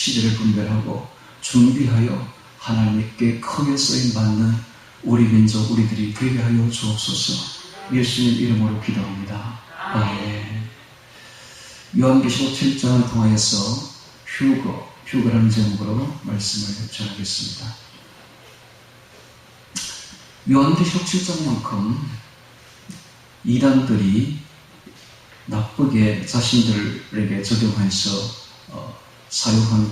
시대를 분별하고 준비하여 하나님께 크게 쓰임받는 우리 민족, 우리들이 되게 하여 주옵소서. 예수님 이름으로 기도합니다. 아멘. 요한계시록 7장을 통하여서 휴거라는 제목으로 말씀을 전하겠습니다. 요한계시록 7장만큼 이단들이 나쁘게 자신들에게 적용해서 사용한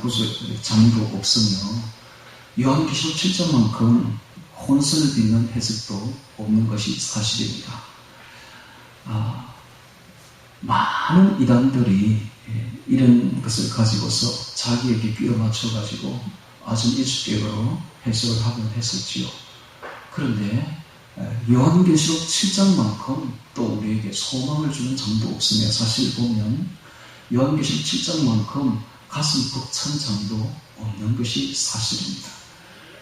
장도 없으며 요한계시록 7장만큼 혼선을 빚는 해석도 없는 것이 사실입니다. 많은 이단들이 이런 것을 가지고서 자기에게 끼워 맞춰가지고 아주 일식적으로 해석을 하곤 했었지요. 그런데 요한계시록 7장만큼 또 우리에게 소망을 주는 장도 없으며 사실 보면 요한계시록 7장만큼 가슴 벅찬 장도 없는 것이 사실입니다.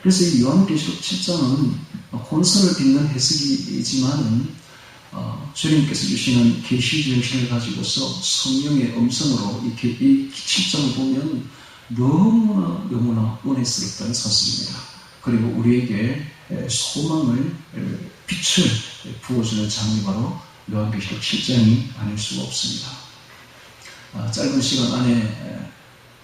그래서 이 요한계시록 7장은 혼선을 빚는 해석이지만 주님께서 주시는 계시 정신을 가지고서 성령의 음성으로 이 7장을 보면 너무나 은혜스럽다는 사실입니다. 그리고 우리에게 소망을, 빛을 부어주는 장이 바로 요한계시록 7장이 아닐 수가 없습니다. 짧은 시간 안에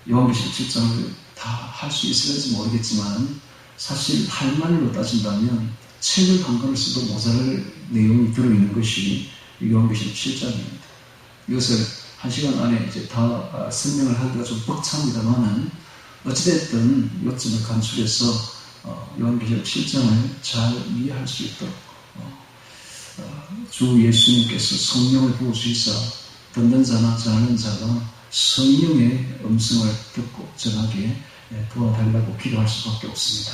요한계시록 7장을 다 할 수 있을지 모르겠지만 사실 할 말로 따진다면 책을 한 권을 써도 모자랄 내용이 들어있는 것이 요한계시록 7장입니다. 이것을 한 시간 안에 이제 다 설명을 하기가 좀 벅찹니다만은 어찌됐든 요점을 간추려서 요한계시록 7장을 잘 이해할 수 있도록 주 예수님께서 성령을 부어주시사 듣는 자나 자는 자가 성령의 음성을 듣고 전하게 도와달라고 기도할 수밖에 없습니다.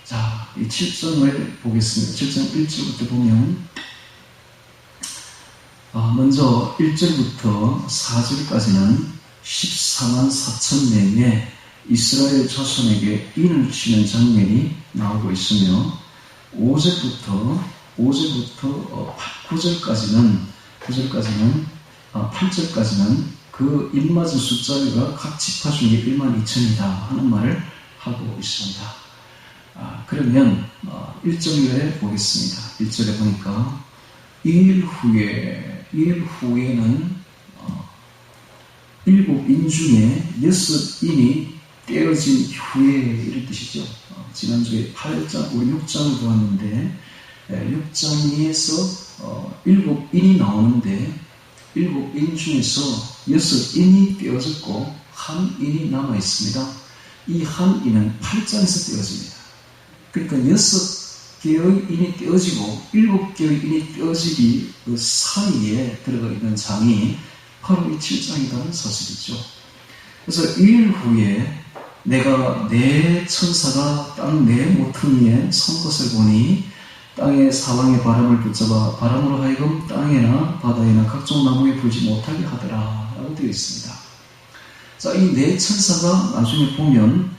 자, 이 7장을 보겠습니다. 7장 1절부터 보면 먼저 1절부터 4절까지는 14만 4천 명의 이스라엘 자손에게 인을 치는 장면이 나오고 있으며 5절부터 8절까지는 그 입맞은 숫자가 각 지파 중에 1만 2천이다 하는 말을 하고 있습니다. 그러면 1절에 보겠습니다. 1절에 보니까 2일 후에는 7인 중에 6인이 떼어진 후에 이런 뜻이죠. 지난주에 8장, 우리 6장을 보았는데 6장에서 7인이 나오는데 7인 중에서 6인이 떼어졌고 1인이 남아있습니다. 이 1인은 8장에서 떼어집니다. 그러니까 6개의 인이 떼어지고 7개의 인이 떼어지기 그 사이에 들어가 있는 장이 바로 이 7장이라는 사실이죠. 그래서 2일 후에 내가 내 천사가 땅 내 모퉁이에 선 것을 보니 땅의 사방의 바람을 붙잡아 바람으로 하여금 땅에나 바다에나 각종 나무에 불지 못하게 하더라 라고 되어 있습니다. 자, 이 네 천사가 나중에 보면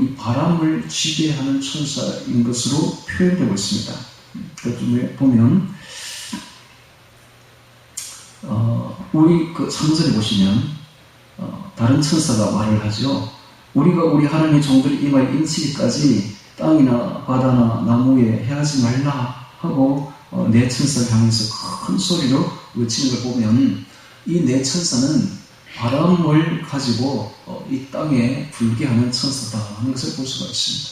이 바람을 지배하는 천사인 것으로 표현되고 있습니다. 그중에 보면 우리 그 3절에 보시면 다른 천사가 말을 하죠. 우리가 우리 하나님의 종들이 임하여 인치기까지 땅이나 바다나 나무에 행하지 말라 하고 네 천사를 향해서 큰 소리로 외치는 걸 보면 이 네 천사는 바람을 가지고 이 땅에 불게 하는 천사다 하는 것을 볼 수가 있습니다.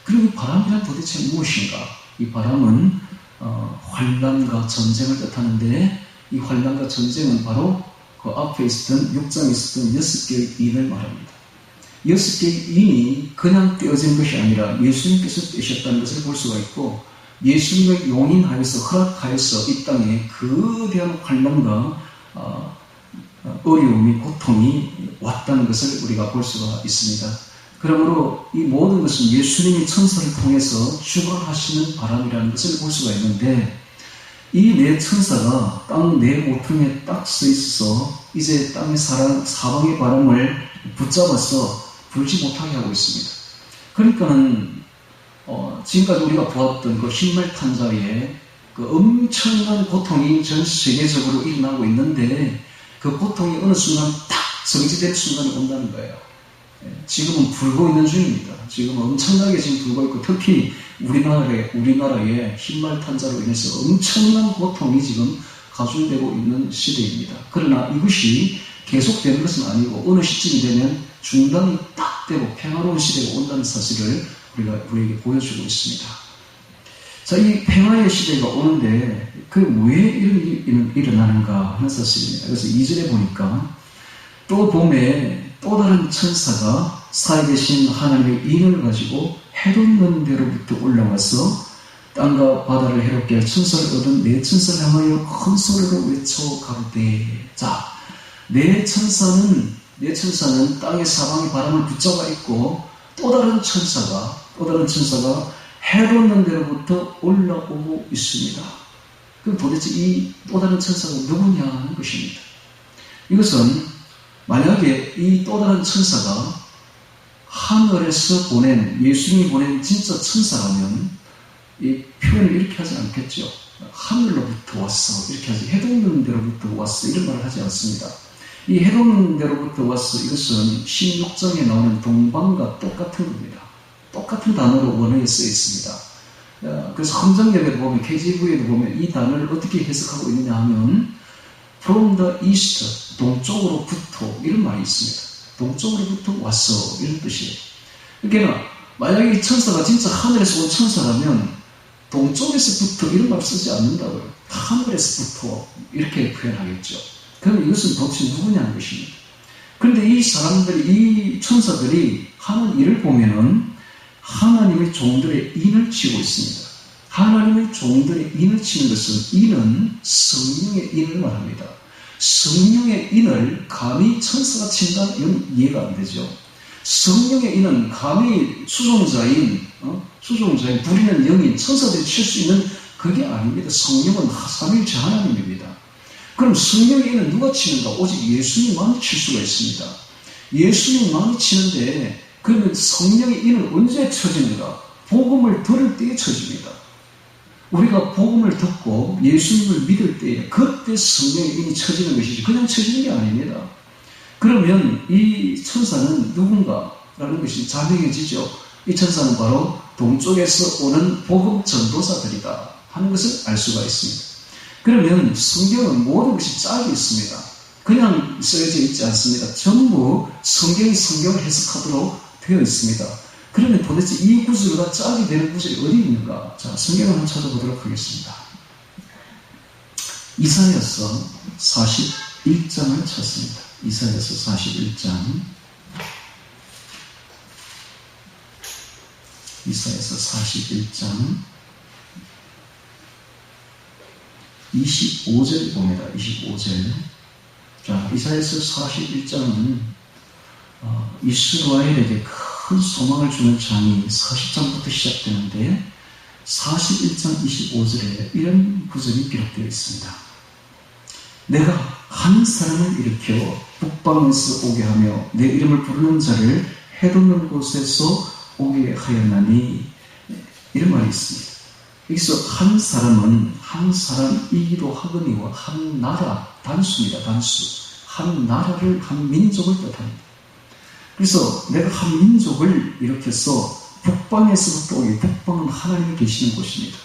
그리고 이 바람이란 도대체 무엇인가? 이 바람은 환난과 전쟁을 뜻하는데 이 환난과 전쟁은 바로 그 앞에 있었던 6장에 있었던 6개의 인을 말합니다. 6개의 인이 그냥 떼어진 것이 아니라 예수님께서 떼셨다는 것을 볼 수가 있고 예수님을 용인하여서 허락하여서 이 땅에 거대한 환난과 어려움이 고통이 왔다는 것을 우리가 볼 수가 있습니다. 그러므로 이 모든 것은 예수님이 천사를 통해서 주관하시는 바람이라는 것을 볼 수가 있는데 이 네 천사가 땅 네 모퉁이에 딱 서 있어서 이제 땅의 사방의 바람을 붙잡아서 불지 못하게 하고 있습니다. 그러니까는 지금까지 우리가 보았던 그 흰말탄자의 그 엄청난 고통이 전 세계적으로 일어나고 있는데 그 고통이 어느 순간 딱 정지될 순간이 온다는 거예요. 지금은 불고 있는 중입니다. 지금 엄청나게 지금 불고 있고, 특히 우리나라의 흰말탄자로 인해서 엄청난 고통이 지금 가중되고 있는 시대입니다. 그러나 이것이 계속되는 것은 아니고 어느 시점이 되면 중단이 딱 되고 평화로운 시대가 온다는 사실을 우리에게 보여주고 있습니다. 자, 이 평화의 시대가 오는데 그 왜 이런 일이 일어나는가 하는 사실입니다. 그래서 2절에 보니까 또 봄에 또 다른 천사가 살아계신 하나님의 인을 가지고 해돋는 데로부터 올라와서 땅과 바다를 해롭게 할 천사를 얻은 네 천사를 향하여 큰 소리로 외쳐 가로되. 자, 네 천사는 땅의 사방의 바람을 붙잡아 있고 또 다른 천사가 해돋는 데로부터 올라오고 있습니다. 그럼 도대체 이 또 다른 천사가 누구냐 하는 것입니다. 이것은 만약에 이 또 다른 천사가 하늘에서 예수님이 보낸 진짜 천사라면 이 표현을 이렇게 하지 않겠죠. 하늘로부터 왔어 이렇게 하지, 해돋는 데로부터 왔어 이런 말을 하지 않습니다. 이 해돋는 데로부터 왔어, 이것은 16장에 나오는 동방과 똑같은 겁니다. 똑같은 단어로 원어에 쓰여 있습니다. 그래서 헌정역에도 보면, KJV에도 보면 이 단어를 어떻게 해석하고 있느냐 하면 from the east, 동쪽으로부터 이런 말이 있습니다. 동쪽으로부터 왔어 이런 뜻이에요. 그러니까 만약에 이 천사가 진짜 하늘에서 온 천사라면 동쪽에서부터 이런 말 쓰지 않는다고요. 하늘에서부터 이렇게 표현하겠죠. 그럼 이것은 도대체 누구냐는 것입니다. 그런데 이 천사들이 하는 일을 보면은 하나님의 종들의 인을 치고 있습니다. 하나님의 종들의 인을 치는 것은, 인은 성령의 인을 말합니다. 성령의 인을 감히 천사가 친다는 이건 이해가 안 되죠. 성령의 인은 감히 수종자인 부리는 영인 천사들이 칠 수 있는 그게 아닙니다. 성령은 삼위일체 하나님입니다. 그럼 성령의 인은 누가 치는가? 오직 예수님만이 칠 수가 있습니다. 예수님만이 치는데, 그러면 성령의 인은 언제 쳐지는가? 복음을 들을 때에 쳐집니다. 우리가 복음을 듣고 예수님을 믿을 때에 그때 성령의 인이 쳐지는 것이지 그냥 쳐지는 게 아닙니다. 그러면 이 천사는 누군가라는 것이 자명해지죠. 이 천사는 바로 동쪽에서 오는 복음 전도사들이다 하는 것을 알 수가 있습니다. 그러면 성경은 모든 것이 짝이 있습니다. 그냥 쓰여져 있지 않습니다. 전부 성경이 성경을 해석하도록 되어 있습니다. 그러면 도대체 이 구절과 짝이 되는 구절이 어디 있는가? 자, 성경을 한번 찾아보도록 하겠습니다. 이사야서 41장을 찾습니다. 이사야서 41장. 이사야서 41장 25절 봅니다. 25절. 자, 이사야서 41장은 이스라엘에게 큰 소망을 주는 장이 40장부터 시작되는데 41장 25절에 이런 구절이 기록되어 있습니다. 내가 한 사람을 일으켜 북방에서 오게 하며 내 이름을 부르는 자를 해돋는 곳에서 오게 하였나니, 이런 말이 있습니다. 여기서 한 사람은 한 사람이기도 하거니와 한 나라, 단수입니다. 단수. 한 나라를, 한 민족을 뜻합니다. 그래서 내가 한 민족을 일으켜서 북방에서부터 오게, 북방은 하나님이 계시는 곳입니다.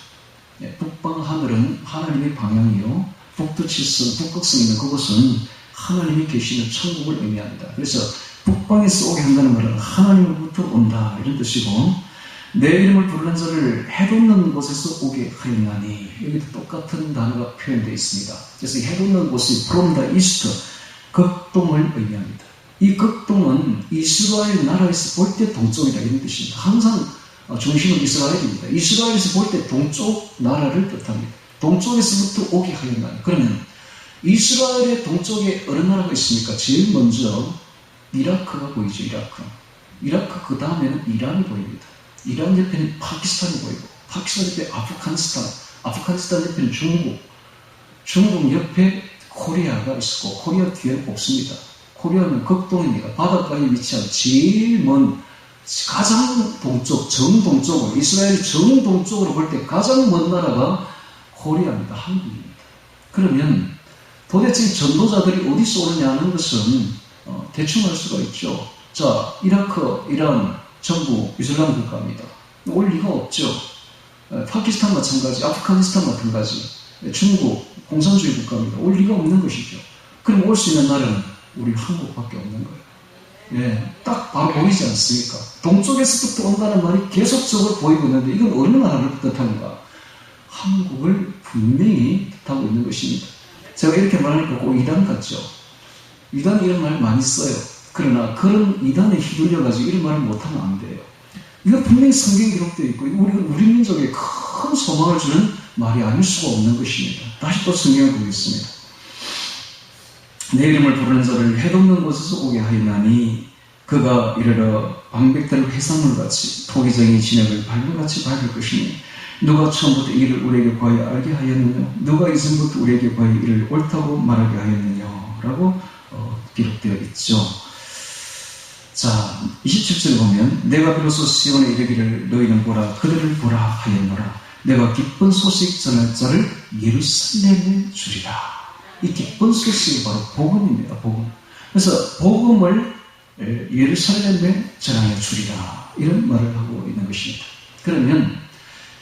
북방 하늘은 하나님의 방향이요, 북두칠성, 북극성 있는 그곳은 하나님이 계시는 천국을 의미합니다. 그래서 북방에서 오게 한다는 말은 하나님으로부터 온다 이런 뜻이고, 내 이름을 부르는 자를 해돋는 곳에서 오게 하였나니, 여기도 똑같은 단어가 표현되어 있습니다. 그래서 해돋는 곳이 from the east, 극동을 의미합니다. 이 극동은 이스라엘 나라에서 볼 때 동쪽이다 이런 뜻입니다. 항상 중심은 이스라엘입니다. 이스라엘에서 볼 때 동쪽 나라를 뜻합니다. 동쪽에서부터 오게 하였나니, 그러면 이스라엘의 동쪽에 어느 나라가 있습니까? 제일 먼저 이라크가 보이죠. 이라크 그 다음에는 이란이 보입니다. 이란 옆에는 파키스탄이 보이고, 파키스탄 옆에 아프가니스탄 옆에는 중국 옆에 코리아가 있고, 코리아 뒤에는 없습니다. 코리아는 극동입니다. 바닷가에 위치한 제일 먼, 가장 동쪽, 정동쪽으로, 이스라엘 정동쪽으로 볼 때 가장 먼 나라가 코리아입니다. 한국입니다. 그러면 도대체 전도자들이 어디서 오느냐 하는 것은 대충 알 수가 있죠. 자, 이라크, 이란 전부 이슬람 국가입니다. 올 리가 없죠. 파키스탄 마찬가지, 아프가니스탄 마찬가지, 중국 공산주의 국가입니다. 올 리가 없는 것이죠. 그럼 올 수 있는 나라는 우리 한국밖에 없는 거예요. 예, 딱 바로 보이지 않습니까? 동쪽에서부터 온다는 말이 계속적으로 보이고 있는데 이건 어느 나라를 뜻하는가? 한국을 분명히 뜻하고 있는 것입니다. 제가 이렇게 말하니까 꼭 이단 같죠? 이단 이런 말 많이 써요. 그러나 그런 이단에 휘둘려가지고 이런 말을 못하면 안 돼요. 이거 분명히 성경에 기록되어 있고 우리 민족에 큰 소망을 주는 말이 아닐 수가 없는 것입니다. 다시 또 성경을 보겠습니다. 내 이름을 부르는 자를 해돋는 곳에서 오게 하였나니 그가 이르러 방백들 회산물같이 토기장의 진액을 발물같이 밟을 것이니 누가 처음부터 이를 우리에게 구하여 알게 하였느냐? 누가 이전부터 우리에게 구하여 이를 옳다고 말하게 하였느냐? 라고 기록되어 있죠. 자, 27절에 보면 내가 비로소 시온에 이르기를 너희는 보라 그들을 보라 하였노라. 내가 기쁜 소식 전할 자를 예루살렘에 주리라. 이 기쁜 소식이 바로 복음입니다. 복음. 그래서 복음을 예루살렘에 전하여 주리라. 이런 말을 하고 있는 것입니다. 그러면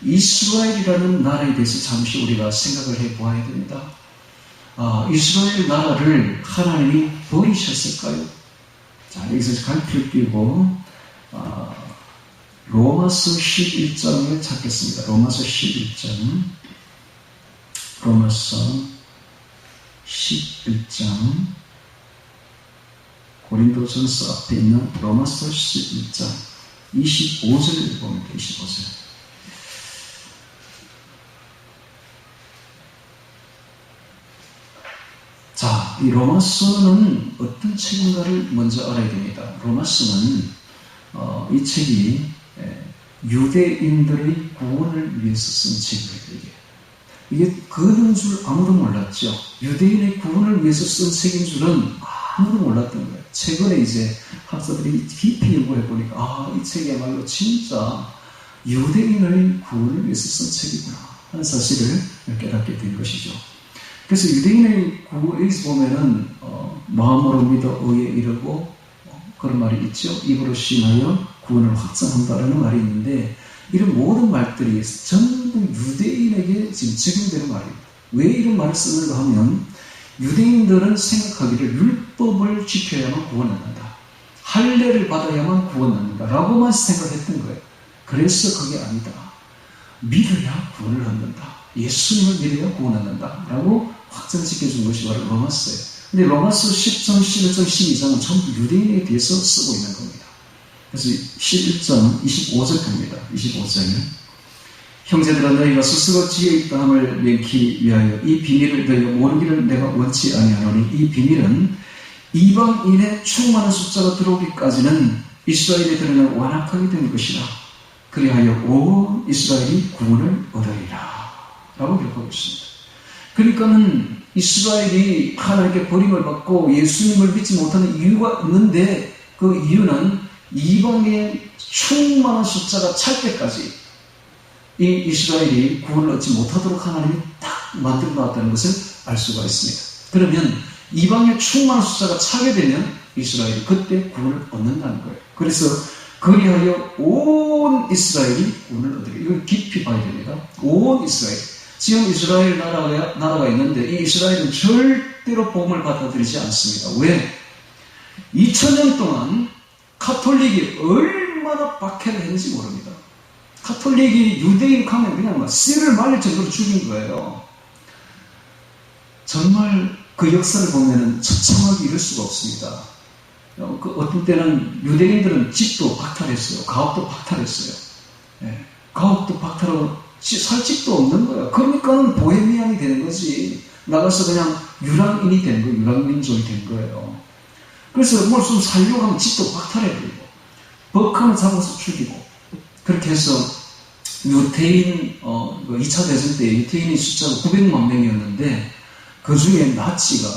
이스라엘이라는 나라에 대해서 잠시 우리가 생각을 해보아야 됩니다. 이스라엘 나라를 하나님이 버리셨을까요? 자, 여기서 갈피를 끼고 로마서 11장을 찾겠습니다. 로마서 11장 고린도전서 앞에 있는 로마서 11장 25절을 보면 돼. 25절. 자, 이 로마서는 어떤 책인가를 먼저 알아야 됩니다. 로마서는 이 책이 유대인들의 구원을 위해서 쓴 책입니다. 이게 그런 줄 아무도 몰랐죠. 유대인의 구원을 위해서 쓴 책인 줄은 아무도 몰랐던 거예요. 최근에 이제 학자들이 깊이 연구해 보니까 이 책이야말로 진짜 유대인의 구원을 위해서 쓴 책이구나 하는 사실을 깨닫게 된 것이죠. 그래서 유대인의 구원에서 보면은 마음으로 믿어 의에 이르고 그런 말이 있죠. 입으로 신하여 구원을 확정한다라는 말이 있는데 이런 모든 말들이 전부 유대인에게 지금 적용되는 말입니다. 왜 이런 말을 쓰는가 하면 유대인들은 생각하기를 율법을 지켜야만 구원받는다. 할례를 받아야만 구원받는다 라고만 생각했던 거예요. 그래서 그게 아니다. 믿어야 구원을 얻는다. 예수님을 믿어야 구원받는다 라고 확정시켜준 것이 바로 로마서예요. 근데 로마서 10장, 11장, 12장은 전부 유대인에 대해서 쓰고 있는 겁니다. 그래서 11장 25절 겁니다. 25절. 형제들아 너희가 스스로 지혜 있다 함을 명키 위하여 이 비밀을 너희가 모르기를 내가 원치 아니하노니 이 비밀은 이방인의 충만한 숫자가 들어오기까지는 이스라엘에 드러나 완악하게 된 것이라. 그리하여 온 이스라엘이 구원을 얻으리라 라고 기록하고 있습니다. 그러니까는 이스라엘이 하나님께 버림을 받고 예수님을 믿지 못하는 이유가 있는데 그 이유는 이방의 충만한 숫자가 찰 때까지 이 이스라엘이 구원을 얻지 못하도록 하나님이 딱 만들어 놨다는 것을 알 수가 있습니다. 그러면 이방의 충만한 숫자가 차게 되면 이스라엘이 그때 구원을 얻는다는 거예요. 그래서 그리하여 온 이스라엘이 구원을 얻으리라. 이걸 깊이 봐야 됩니다. 온 이스라엘. 지금 이스라엘 나라가 있는데 이 이스라엘은 절대로 복음을 받아들이지 않습니다. 왜? 2000년 동안 카톨릭이 얼마나 박해를 했는지 모릅니다. 카톨릭이 유대인 가면 그냥 막 씨를 말릴 정도로 죽인 거예요. 정말 그 역사를 보면은 처참하게 이룰 수가 없습니다. 어떤 때는 유대인들은 집도 박탈했어요. 가옥도 박탈했어요. 네. 가옥도 박탈하고 살 집도 없는 거예요. 그러니까는 보헤미안이 되는 거지. 나가서 그냥 유랑인이 된 거예요. 유랑민족이 된 거예요. 그래서 뭘 좀 살려고 하면 집도 박탈해버리고 벅하면 잡아서 죽이고 그렇게 해서 유태인 2차 대전 때 유태인의 숫자가 900만 명이었는데 그 중에 나치가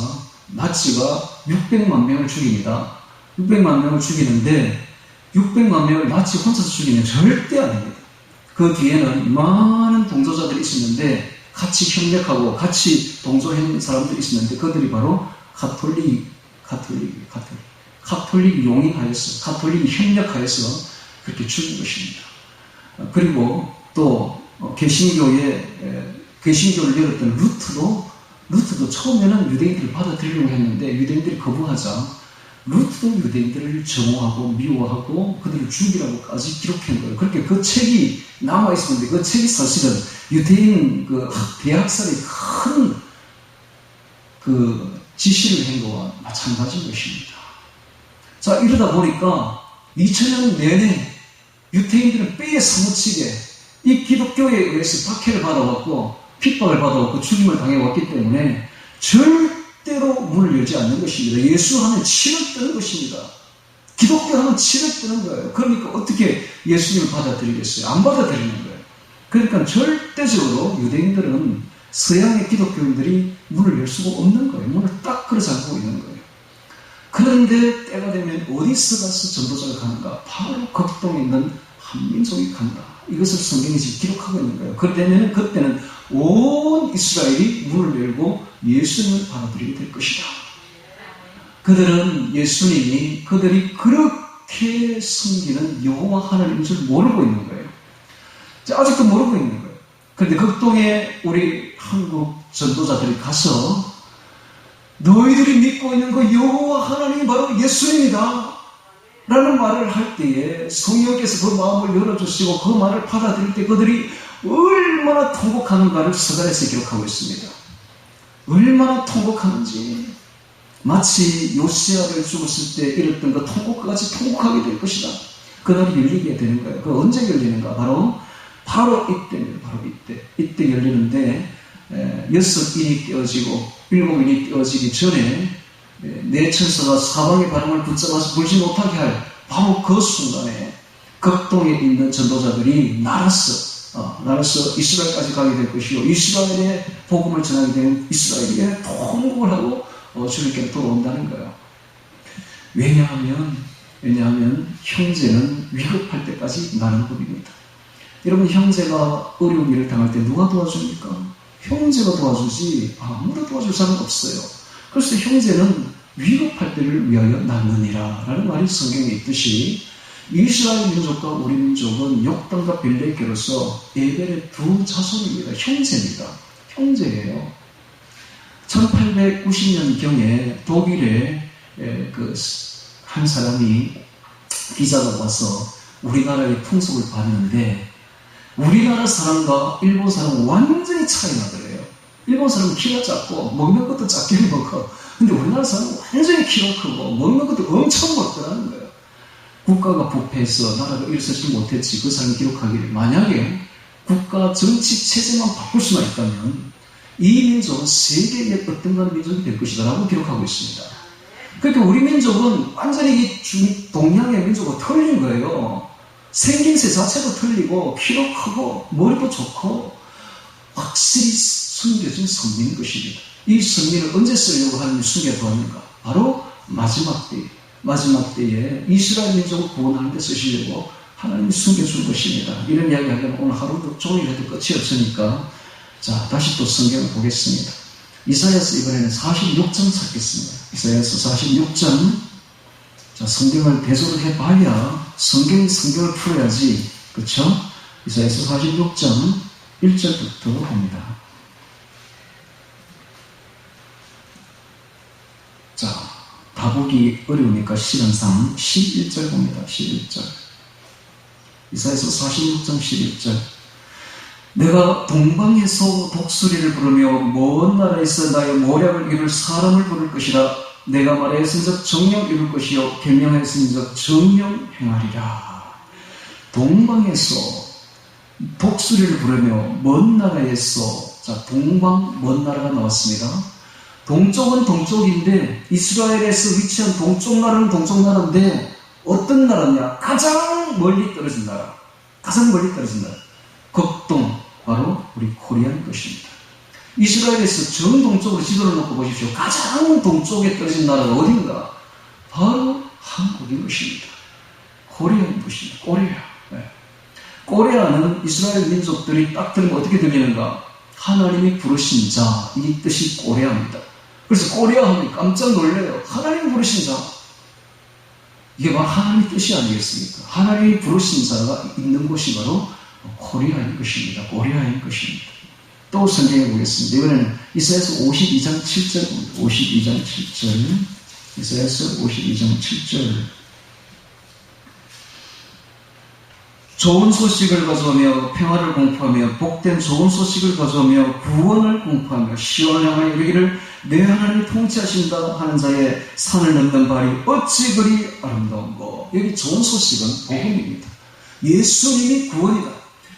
600만 명을 죽입니다. 600만 명을 죽이는데 600만 명을 나치 혼자서 죽이면 절대 아닙니다. 그 뒤에는 많은 동조자들이 있었는데 같이 협력하고 같이 동조한 사람들이 있었는데 그들이 바로 카톨릭. 가톨릭이 용인하여서, 가톨릭이 협력하여서 그렇게 죽인 것입니다. 그리고 또 개신교를 열었던 루트도 처음에는 유대인들을 받아들이려고 했는데 유대인들이 거부하자 루트도 유대인들을 정오하고 미워하고 그들을 죽이라고까지 기록한 거예요. 그렇게 그 책이 남아있었는데 그 책이 사실은 유대인 대학살의 큰 지시를 한 거와 마찬가지인 것입니다. 자, 이러다 보니까 2000년 내내 유대인들은 뼈에 사무치게 이 기독교에 의해서 박해를 받아왔고 핍박을 받아왔고 죽임을 당해왔기 때문에 절대로 문을 열지 않는 것입니다. 예수 하면 치를 뜨는 것입니다. 기독교 하면 치를 뜨는 거예요. 그러니까 어떻게 예수님을 받아들이겠어요? 안 받아들이는 거예요. 그러니까 절대적으로 유대인들은 서양의 기독교인들이 문을 열 수가 없는 거예요. 문을 딱 걸어 잠그고 있는 거예요. 그런데 때가 되면 어디서 가서 전도자가 가는가? 바로 극동에 있는 한민족이 간다. 이것을 성경이 지금 기록하고 있는 거예요. 그때는 온 이스라엘이 문을 열고 예수님을 받아들이게 될 것이다. 그들은 그들이 그렇게 섬기는 여호와 하나님인 줄 모르고 있는 거예요. 아직도 모르고 있는 거예요. 그런데 극동에 우리 한국 전도자들이 가서 너희들이 믿고 있는 그 여호와 하나님이 바로 예수님이다 라는 말을 할 때에 성령께서 그 마음을 열어주시고 그 말을 받아들일 때 그들이 얼마나 통곡하는가를 서가에서 기록하고 있습니다. 얼마나 통곡하는지 마치 요시야를 죽었을 때 잃었던 그 통곡과 같이 통곡하게 될 것이다. 그날이 열리게 되는 거예요. 그 언제 열리는가? 바로 이때입니다. 바로 이때 열리는데 6인이 떼어지고 7인이 떼어지기 전에 네 천사가 사방의 바람을 붙잡아서 불지 못하게 할 바로 그 순간에 극동에 있는 전도자들이 날아서 이스라엘까지 가게 될 것이요 이스라엘의 복음을 전하게 되는 이스라엘에 통곡을 하고 주님께로 돌아온다는 거예요. 왜냐하면 형제는 위급할 때까지 나는 법입니다. 여러분, 형제가 어려운 일을 당할 때 누가 도와줍니까? 형제가 도와주지 아무도 도와줄 사람 없어요. 그래서 형제는 위급할 때를 위하여 낳느니라 라는 말이 성경에 있듯이 이스라엘 민족과 우리 민족은 욕단과 빌레교로서 에벨의 두 자손입니다. 형제입니다. 형제예요. 1890년경에 독일의 한 사람이 기자가 와서 우리나라의 풍속을 봤는데 우리나라 사람과 일본 사람은 완전히 차이 나더래요. 일본 사람은 키가 작고 먹는 것도 작게 먹어. 근데 우리나라 사람은 완전히 키가 크고 먹는 것도 엄청 먹더라는 거예요. 국가가 부패해서 나라가 일서지 못했지. 그 사람이 기록하기를 만약에 국가 정치 체제만 바꿀 수만 있다면 이 민족은 세계의 어떤 민족이 될 것이다 라고 기록하고 있습니다. 그러니까 우리 민족은 완전히 이 동양의 민족과 틀린 거예요. 생김새 자체도 틀리고 키도 크고 머리도 좋고 확실히 숨겨진 선민인 것입니다. 이 선민을 언제 쓰려고 하나님이 숨겨두었는가? 바로 마지막 때에 이스라엘 민족을 구원하는 데 쓰시려고 하나님이 숨겨준 것입니다. 이런 이야기 하면 오늘 하루도 종일 해도 끝이 없으니까 자, 다시 또 성경을 보겠습니다. 이사야서 이번에는 46장 찾겠습니다. 이사야서 46장. 자, 성경을 대조를 해봐야 성경을 풀어야지. 그렇죠? 이사야서 46장 1절부터 봅니다. 자, 다 보기 어려우니까 시간상 11절 봅니다. 11절. 이사야서 46장 11절. 내가 동방에서 독수리를 부르며 먼 나라에서 나의 모략을 이룰 사람을 부를 것이라. 내가 말하였은즉 정령 이룰 것이요 계명하였은즉 정령 행하리라. 동방에서 독수리를 부르며 먼 나라에서, 자, 동방 먼 나라가 나왔습니다. 동쪽은 동쪽인데 이스라엘에서 위치한 동쪽 나라는 동쪽 나라인데 어떤 나라냐? 가장 멀리 떨어진 나라. 가장 멀리 떨어진 나라. 극동, 바로 우리 코리아인 것입니다. 이스라엘에서 정동쪽으로 지도를 놓고 보십시오. 가장 동쪽에 떨어진 나라가 어딘가? 바로 한국인 것입니다. 코리아인 것입니다. 코리아. 네. 코리아는 이스라엘 민족들이 딱 들으면 어떻게 들리는가? 하나님이 부르신 자, 이 뜻이 코리아입니다. 그래서 코리아 하면 깜짝 놀래요. 하나님 부르신 자. 이게 바로 하나님의 뜻이 아니겠습니까? 하나님이 부르신 자가 있는 곳이 바로 코리아인 것입니다. 코리아인 것입니다. 또 성경에 보겠습니다. 이번에는 이사야서 52장 7절입니다. 52장 7절. 이사야서 52장 7절. 좋은 소식을 가져오며 평화를 공포하며 복된 좋은 소식을 가져오며 구원을 공포하며 시온을 향하여 이르기를 내 하나님이 통치하신다 하는 자의 산을 넘는 발이 어찌 그리 아름다운고. 여기 좋은 소식은 복음입니다. 예수님이 구원이다.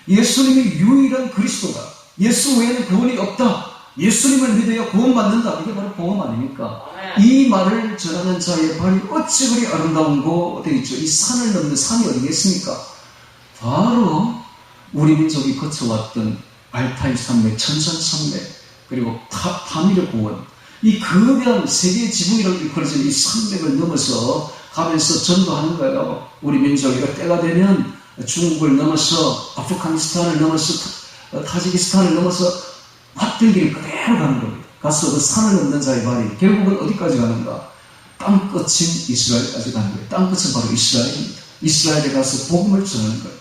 예수님이 유일한 그리스도다. 예수 외에는 구원이 없다. 예수님을 믿어야 구원받는다. 이게 바로 복음 아닙니까? 이 말을 전하는 자의 발이 어찌 그리 아름다운고 되어 있죠. 이 산을 넘는 산이 어디겠습니까? 바로 우리 민족이 거쳐왔던 알타이 산맥, 천산 산맥, 그리고 타미르 고원, 이 거대한 세계 지붕이라고 일컬어진 이 산맥을 넘어서 가면서 전도하는 거예요. 우리 민족이 때가 되면 중국을 넘어서 아프가니스탄을 넘어서 타지키스탄을 넘어서 왔던 길 그대로 가는 겁니다. 가서 그 산을 넘는 자의 발이 결국은 어디까지 가는가? 땅끝인 이스라엘까지 가는 거예요. 땅끝은 바로 이스라엘입니다. 이스라엘에 가서 복음을 전하는 거예요.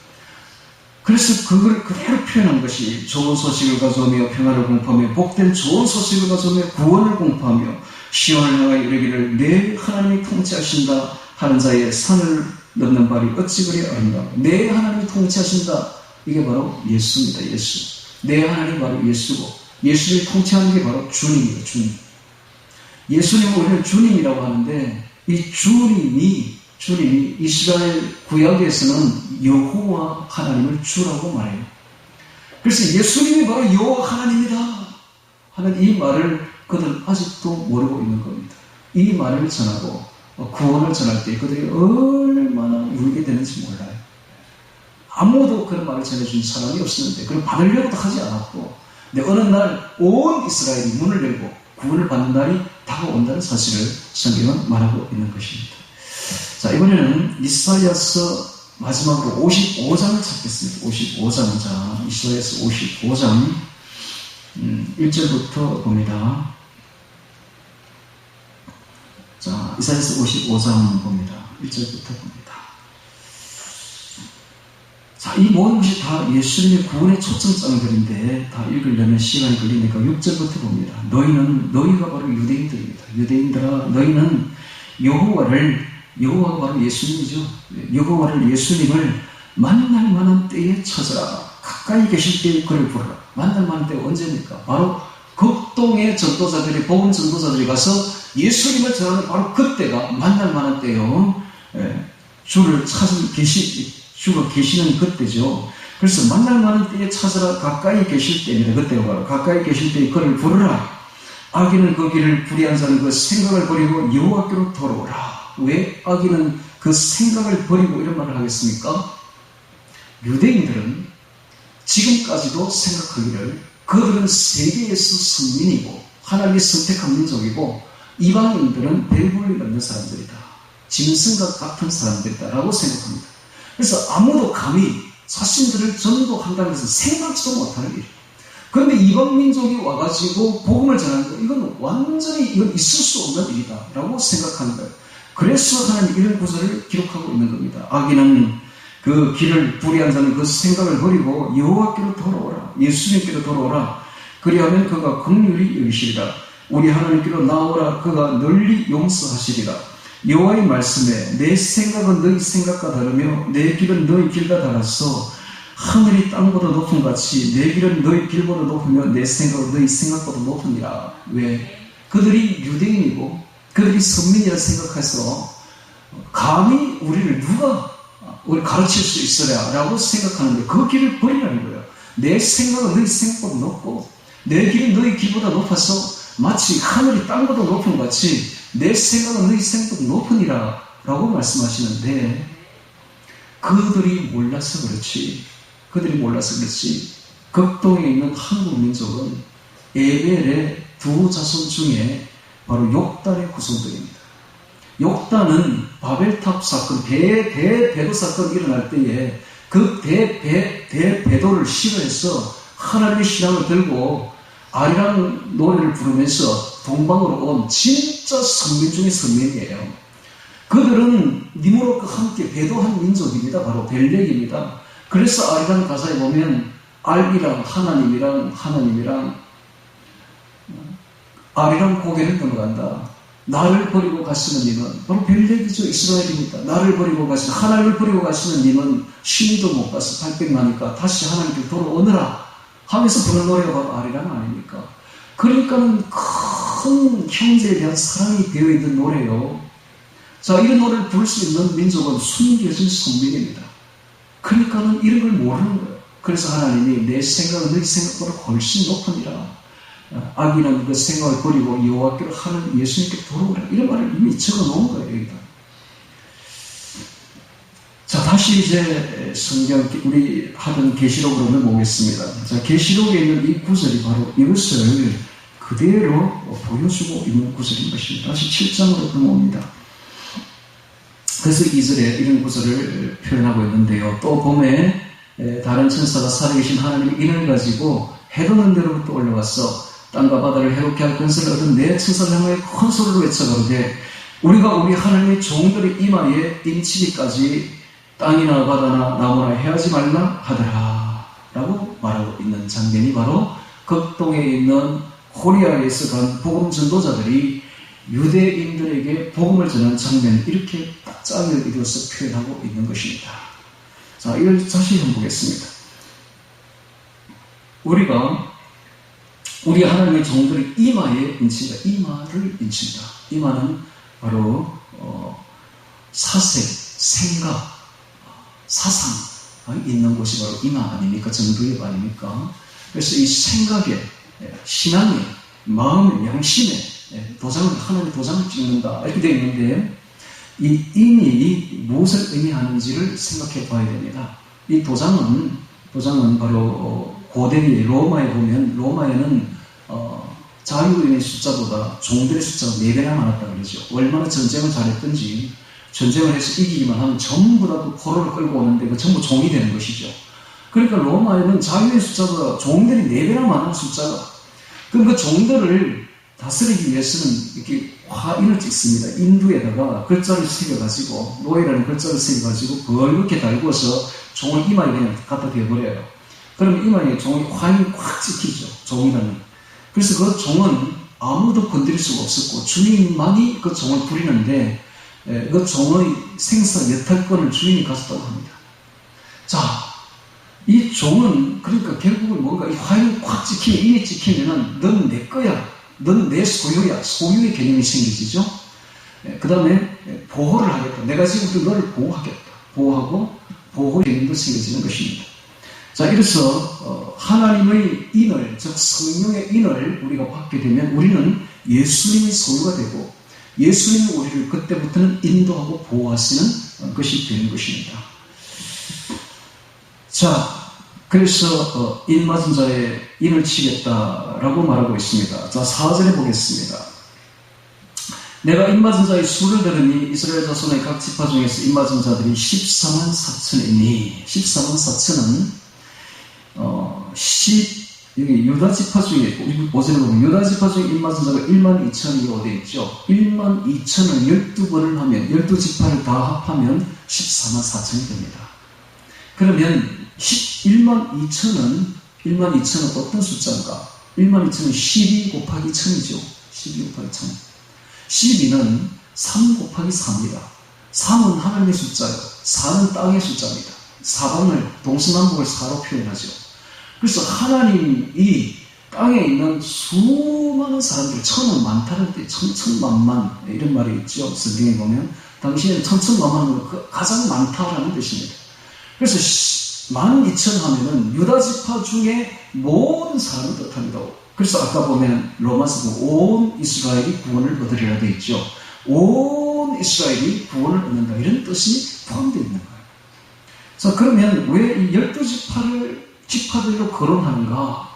그래서 그걸 그대로 표현한 것이 좋은 소식을 가져오며 평화를 공포하며 복된 좋은 소식을 가져오며 구원을 공포하며 시온을 향하여 이르기를 내 하나님이 통치하신다 하는 자의 산을 넘는 발이 어찌 그리 아름다워. 내 하나님이 통치하신다. 이게 바로 예수입니다. 예수. 내 하나님이 바로 예수고 예수를 통치하는 게 바로 주님이에요. 주님. 예수님은 우리는 주님이라고 하는데 이 주님이 이스라엘 구약에서는 여호와 하나님을 주라고 말해요. 그래서 예수님이 바로 여호와 하나님이다 하는 이 말을 그들은 아직도 모르고 있는 겁니다. 이 말을 전하고 구원을 전할 때 그들이 얼마나 울게 되는지 몰라요. 아무도 그런 말을 전해준 사람이 없었는데 그걸 받으려고도 하지 않았고 근데 어느 날 온 이스라엘이 문을 열고 구원을 받는 날이 다가온다는 사실을 성경은 말하고 있는 것입니다. 자, 이번에는 이사야서 마지막으로 55장을 찾겠습니다. 55장. 자, 이사야서 55장 1절부터 봅니다. 자, 이사야서 55장 봅니다. 1절부터 봅니다. 자, 이 모든 것이 다 예수님의 구원의 초청장들인데 다 읽으려면 시간이 걸리니까 6절부터 봅니다. 너희가 바로 유대인들입니다. 유대인들아, 너희는 여호와가 바로 예수님이죠. 여호와를 예수님을 만날 만한 때에 찾아라. 가까이 계실 때에 그를 부르라. 만날 만한 때가 언제입니까? 바로 극동의 전도자들이, 복음 전도자들이 가서 예수님을 전하는 바로 그때가 만날 만한 때요. 주가 계시는 그때죠. 그래서 만날 만한 때에 찾아라. 가까이 계실 때입니다. 그때가 바로 가까이 계실 때에 그를 부르라. 악인은 그 길을 불의한 자는 그 생각을 버리고 여호와께로 돌아오라. 왜 악인은 그 생각을 버리고 이런 말을 하겠습니까? 유대인들은 지금까지도 생각하기를 그들은 세계에서 선민이고 하나님이 선택한 민족이고 이방인들은 배불리 넘는 사람들이다. 짐승과 같은 사람들이다 라고 생각합니다. 그래서 아무도 감히 자신들을 전도한다는 것은 생각지도 못하는 일이에요. 그런데 이방 민족이 와가지고 복음을 전하는 거 이건 완전히 이건 있을 수 없는 일이다 라고 생각하는 거예요. 그래서 하나님 이런 구절을 기록하고 있는 겁니다. 악인은 그 길을 불의한 자는 그 생각을 버리고 여호와께로 돌아오라. 예수님께로 돌아오라. 그리하면 그가 긍휼히 여기시리라. 우리 하나님께로 나오라. 그가 널리 용서하시리라. 여호와의 말씀에 내 생각은 너희 생각과 다르며 내 길은 너희 길과 달라서 하늘이 땅보다 높은 같이 내 길은 너희 길보다 높으며 내 생각은 너희 생각보다 높으니라. 왜? 그들이 유대인이고 그들이 선민이라 생각해서 감히 우리를 누가 우리 가르칠 수 있으랴 라고 생각하는데 그 길을 버리라는 거예요. 내 생각은 너희 생각보다 높고 내 길은 너희 길보다 높아서 마치 하늘이 땅보다 높은 것 같이 내 생각은 너희 생각보다 높으니라 라고 말씀하시는데 그들이 몰라서 그렇지 극동에 있는 한국 민족은 에벨의 두 자손 중에 바로 욕단의 구성들입니다. 욕단은 바벨탑 사건, 대배도 사건이 일어날 때에 그 대배도를 싫어해서 하나님의 신앙을 들고 아리랑 노래를 부르면서 동방으로 온 진짜 선민 중의 선민이에요. 그들은 니무롯과 함께 배도한 민족입니다. 바로 벨렉입니다. 그래서 아리랑 가사에 보면 알이랑 하나님이랑 아리랑 고개를 넘어간다. 나를 버리고 가시는 님은 바로 벨렉이죠. 이스라엘입니다. 나를 버리고 가시는, 하나님을 버리고 가시는 님은 신이도 못 가서 800만이니까 다시 하나님께 돌아오느라 하면서 부르는 노래가 바로 아리랑 아닙니까? 그러니까는 큰 형제에 대한 사랑이 되어있는 노래요. 자, 이런 노래를 부를 수 있는 민족은 숨겨진 성민입니다. 그러니까는 이런 걸 모르는 거예요. 그래서 하나님이 내 생각은 너희 생각보다 훨씬 높으니라. 악인은 그 생각을 버리고 여호와께로 하는 예수님께 돌아오라. 이런 말을 이미 적어놓은 거예요. 여기다. 자, 다시 이제 성경 우리 하던 계시록으로 넘어오겠습니다. 자, 계시록에 있는 이 구절이 바로 이것을 그대로 보여주고 있는 구절인 것입니다. 다시 7장으로 넘어옵니다. 그래서 2절에 이런 구절을 표현하고 있는데요. 또 봄에 다른 천사가 살아계신 하나님의 인을 가지고 해돋는 데로부터 올라와서 땅과 바다를 해롭게 할 권세를 얻은 네 천사를 향하여 큰 소리로 외쳐가로되 우리가 우리 하나님의 종들의 이마에 인치기까지 땅이나 바다나 나무나 해하지 말라 하더라 라고 말하고 있는 장면이 바로 극동에 있는 코리아에서 간 복음 전도자들이 유대인들에게 복음을 전하는 장면을 이렇게 딱 짝을 이루어서 표현하고 있는 것입니다. 자, 이걸 다시 한번 보겠습니다. 우리가 우리 하나님의 종들이 이마에 인친다. 이마를 인친다. 이마는 바로 사색, 생각, 사상 있는 곳이 바로 이마 아닙니까? 정두엽 아닙니까? 그래서 이 생각에, 신앙에, 마음에, 양심에 도장을, 하나님의 도장을 찍는다. 이렇게 되어 있는데 이 인이 무엇을 의미하는지를 생각해 봐야 됩니다. 이 도장은 바로 고대 로마에 보면 로마에는 자유인의 숫자보다 종들의 숫자가 4배나 많았다 그러죠. 얼마나 전쟁을 잘했든지 전쟁을 해서 이기기만 하면 전부 다 그 포로를 끌고 오는데 그 전부 종이 되는 것이죠. 그러니까 로마에는 자유인의 숫자보다 종들이 4배나 많은 숫자가, 그럼 그 종들을 다스리기 위해서는 이렇게 화인을 찍습니다. 인두에다가 글자를 새겨가지고, 노예라는 글자를 새겨가지고 벌겋게 달구어서 종을 이마에 그냥 갖다 대버려요. 그러면 이마에 종이 화인이 꽉 찍히죠. 종이라는. 그래서 그 종은 아무도 건드릴 수가 없었고 주인만이 그 종을 부리는데 그 종의 생사 여탈권을 주인이 가졌다고 합니다. 자, 이 종은 그러니까 결국은 뭔가 이 화인이 꽉 찍히면, 인이 찍히면은 넌 내 거야. 넌 내 소유야. 소유의 개념이 생기지죠. 그 다음에 보호를 하겠다. 내가 지금부터 너를 보호하겠다. 보호하고 보호 개념도 생겨지는 것입니다. 자, 이래서 하나님의 인을, 즉 성령의 인을 우리가 받게 되면 우리는 예수님의 소유가 되고 예수님이 우리를 그때부터는 인도하고 보호하시는 것이 되는 것입니다. 자, 그래서 인 맞은 자의 인을 치겠다라고 말하고 있습니다. 자, 4절에 보겠습니다. 내가 인 맞은 자의 수를 들으니 이스라엘 자손의 각 지파 중에서 인 맞은 자들이 14만 4천이니 14만 4천은 여기 유다 지파 중에, 오전에 보면 유다 지파 중에 인 맞은 자가 1만 2천이 어디에 있죠? 1만 2천을 12번을 하면 12지파를 다 합하면 14만 4천이 됩니다. 그러면 1만 2천은 어떤 숫자인가? 1만 2천은 12 곱하기 1000이죠. 12 곱하기 1000. 12는 3 곱하기 4입니다. 3은 하나님의 숫자예요. 4는 땅의 숫자입니다. 사방을, 동서남북을 4로 표현하죠. 그래서 하나님이 땅에 있는 수많은 사람들, 천은 많다는 데, 천천만만, 이런 말이 있죠. 성경에 보면. 당시에는 천천만만으로 가장 많다라는 뜻입니다. 그래서 12,000 하면은 유다 지파 중에 모든 사람을 뜻합니다. 그래서 아까 보면 로마서 온 이스라엘이 구원을 얻으리라 되어 있죠. 온 이스라엘이 구원을 얻는다. 이런 뜻이 포함되어 있는 거예요. 자, 그러면 왜 이 12지파를 지파들로 거론하는가?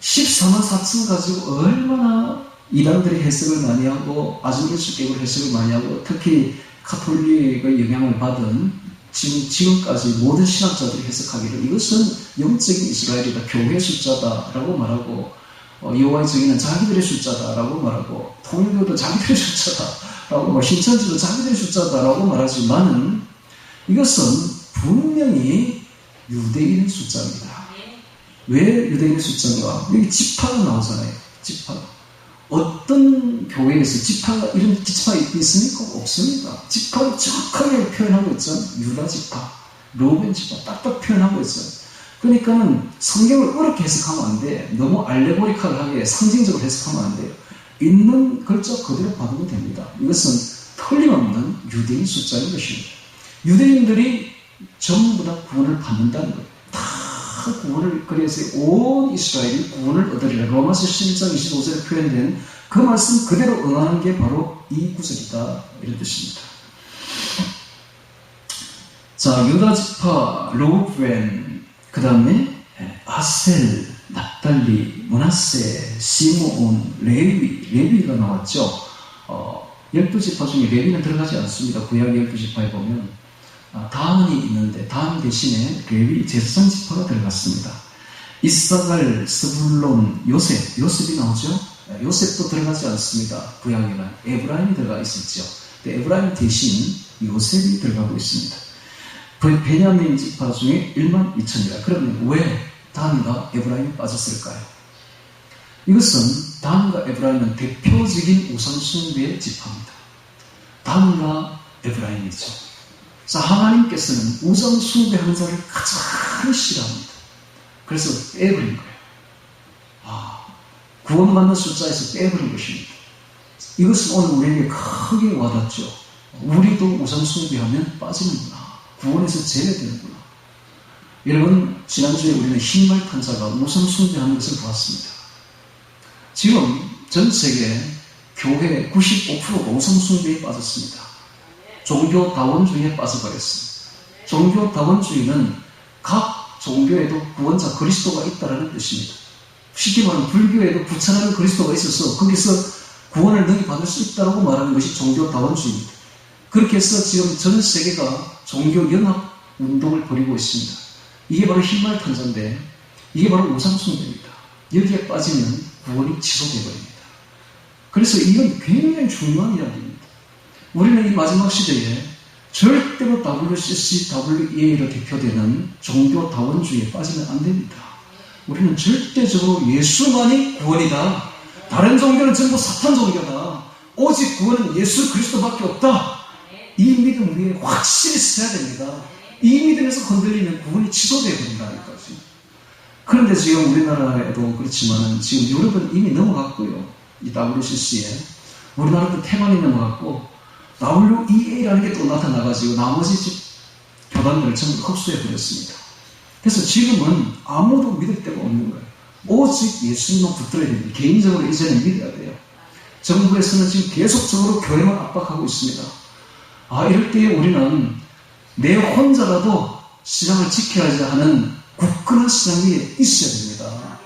14만 4천 가지고 얼마나 이단들이 해석을 많이 하고 아주일주격으로 해석을 많이 하고 특히 가톨릭의 영향을 받은 지금까지 모든 신학자들이 해석하기를 이것은 영적인 이스라엘이다, 교회 숫자다라고 말하고 여호와의 정의는 자기들의 숫자다라고 말하고, 통일교도 자기들의 숫자다라고, 신천지도 자기들의 숫자다라고 말하지만은 이것은 분명히 유대인의 숫자입니다. 왜 유대인의 숫자인가? 여기 지파가 나오잖아요. 지파. 어떤 교회에서 지파가, 이런 지파가 있습니까? 없습니다. 지파를 정확하게 표현하고 있죠. 유다 지파, 로벤 지파 딱딱 표현하고 있어요. 그러니까는 성경을 어렵게 해석하면 안 돼. 너무 알레고리컬하게 상징적으로 해석하면 안 돼요. 있는 글자 그대로 받으면 됩니다. 이것은 틀림없는 유대인 숫자인 것입니다. 유대인들이 전부 다 구원을 받는다는 거예요. 다 구원을, 그래서 온 이스라엘이 구원을 얻으리라. 로마서 11장 25절에 표현된 그 말씀 그대로 응하는 게 바로 이 구절이다. 이런 뜻입니다. 자, 유다 지파, 루벤, 그 다음에 아셀, 납달리, 므낫세, 시므온, 레위가 나왔죠. 12지파 중에 레위는 들어가지 않습니다. 구약 12지파에 보면 다한이 있는데 다한 대신에 레위 제사장 지파가 들어갔습니다. 이사갈, 스불론, 요셉이 나오죠. 요셉도 들어가지 않습니다. 구약에는 에브라임이 들어가 있었죠. 에브라임 대신 요셉이 들어가고 있습니다. 베냐민 지파 중에 1만 2천이라. 그러면 왜 단과 에브라임이 빠졌을까요? 이것은 단과 에브라임은 대표적인 우상숭배의 지파입니다. 단과 에브라임이죠. 자, 하나님께서는 우상숭배하는 자를 가장 싫어합니다. 그래서 빼버린 거예요. 구원받는 숫자에서 빼버린 것입니다. 이것은 오늘 우리에게 크게 와닿죠. 우리도 우상숭배하면 빠지는구나. 구원에서 제외되는구나. 여러분, 지난주에 우리는 흰말 탄자가 우상숭배하는 것을 보았습니다. 지금 전 세계 교회 95%가 우상숭배에 빠졌습니다. 종교다원주의에 빠져버렸습니다. 종교다원주의는 각 종교에도 구원자 그리스도가 있다는 뜻입니다. 쉽게 말하면 불교에도 부처라는 그리스도가 있어서 거기서 구원을 능히 받을 수 있다고 말하는 것이 종교다원주의입니다. 그렇게 해서 지금 전 세계가 종교연합 운동을 벌이고 있습니다. 이게 바로 흰말 탄자인데 이게 바로 우상숭배입니다. 여기에 빠지면 구원이 취소되어버립니다. 그래서 이건 굉장히 중요한 이야기입니다. 우리는 이 마지막 시대에 절대로 WCC, WEA로 대표되는 종교다원주의에 빠지면 안 됩니다. 우리는 절대적으로 예수만이 구원이다. 다른 종교는 전부 사탄 종교다. 오직 구원은 예수 그리스도밖에 없다. 이 믿음 위에 확실히 서야 됩니다. 이 믿음에서 흔들리면 구원이 취소되어 버린다니까요. 그런데 지금 우리나라에도 그렇지만 지금 유럽은 이미 넘어갔고요. 이 WCC에 우리나라도 태반이 넘어갔고 WEA라는 게 또 나타나가지고 나머지 교단들을 전부 흡수해 버렸습니다. 그래서 지금은 아무도 믿을 데가 없는 거예요. 오직 예수님만 붙들어야 됩니다. 개인적으로 이제는 믿어야 돼요. 정부에서는 지금 계속적으로 교회만 압박하고 있습니다. 이럴 때에 우리는 내 혼자라도 신앙을 지켜야지 하는 굳건한 신앙이 있어야 됩니다.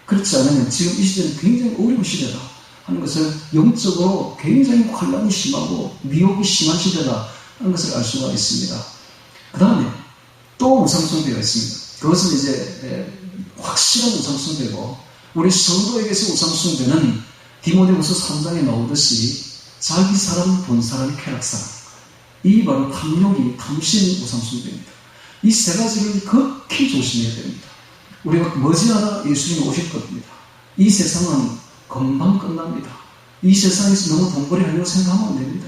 그렇지 않으면 지금 이 시대는 굉장히 어려운 시대다 하는 것을 영적으로 굉장히 혼란이 심하고 미혹이 심한 시대다 하는 것을 알 수가 있습니다. 그 다음에 또 우상숭배가 있습니다. 그것은 이제 확실한 우상숭배고, 우리 성도에게서 우상숭배는 디모데후서 3장에 나오듯이 자기 사람, 본 사람, 쾌락사람, 이 바로 탐욕이, 탐심, 우상숭배입니다. 이 세 가지를 극히 조심해야 됩니다. 우리가 머지않아 예수님이 오실 겁니다. 이 세상은 금방 끝납니다. 이 세상에서 너무 돈벌이 하려고 생각하면 안 됩니다.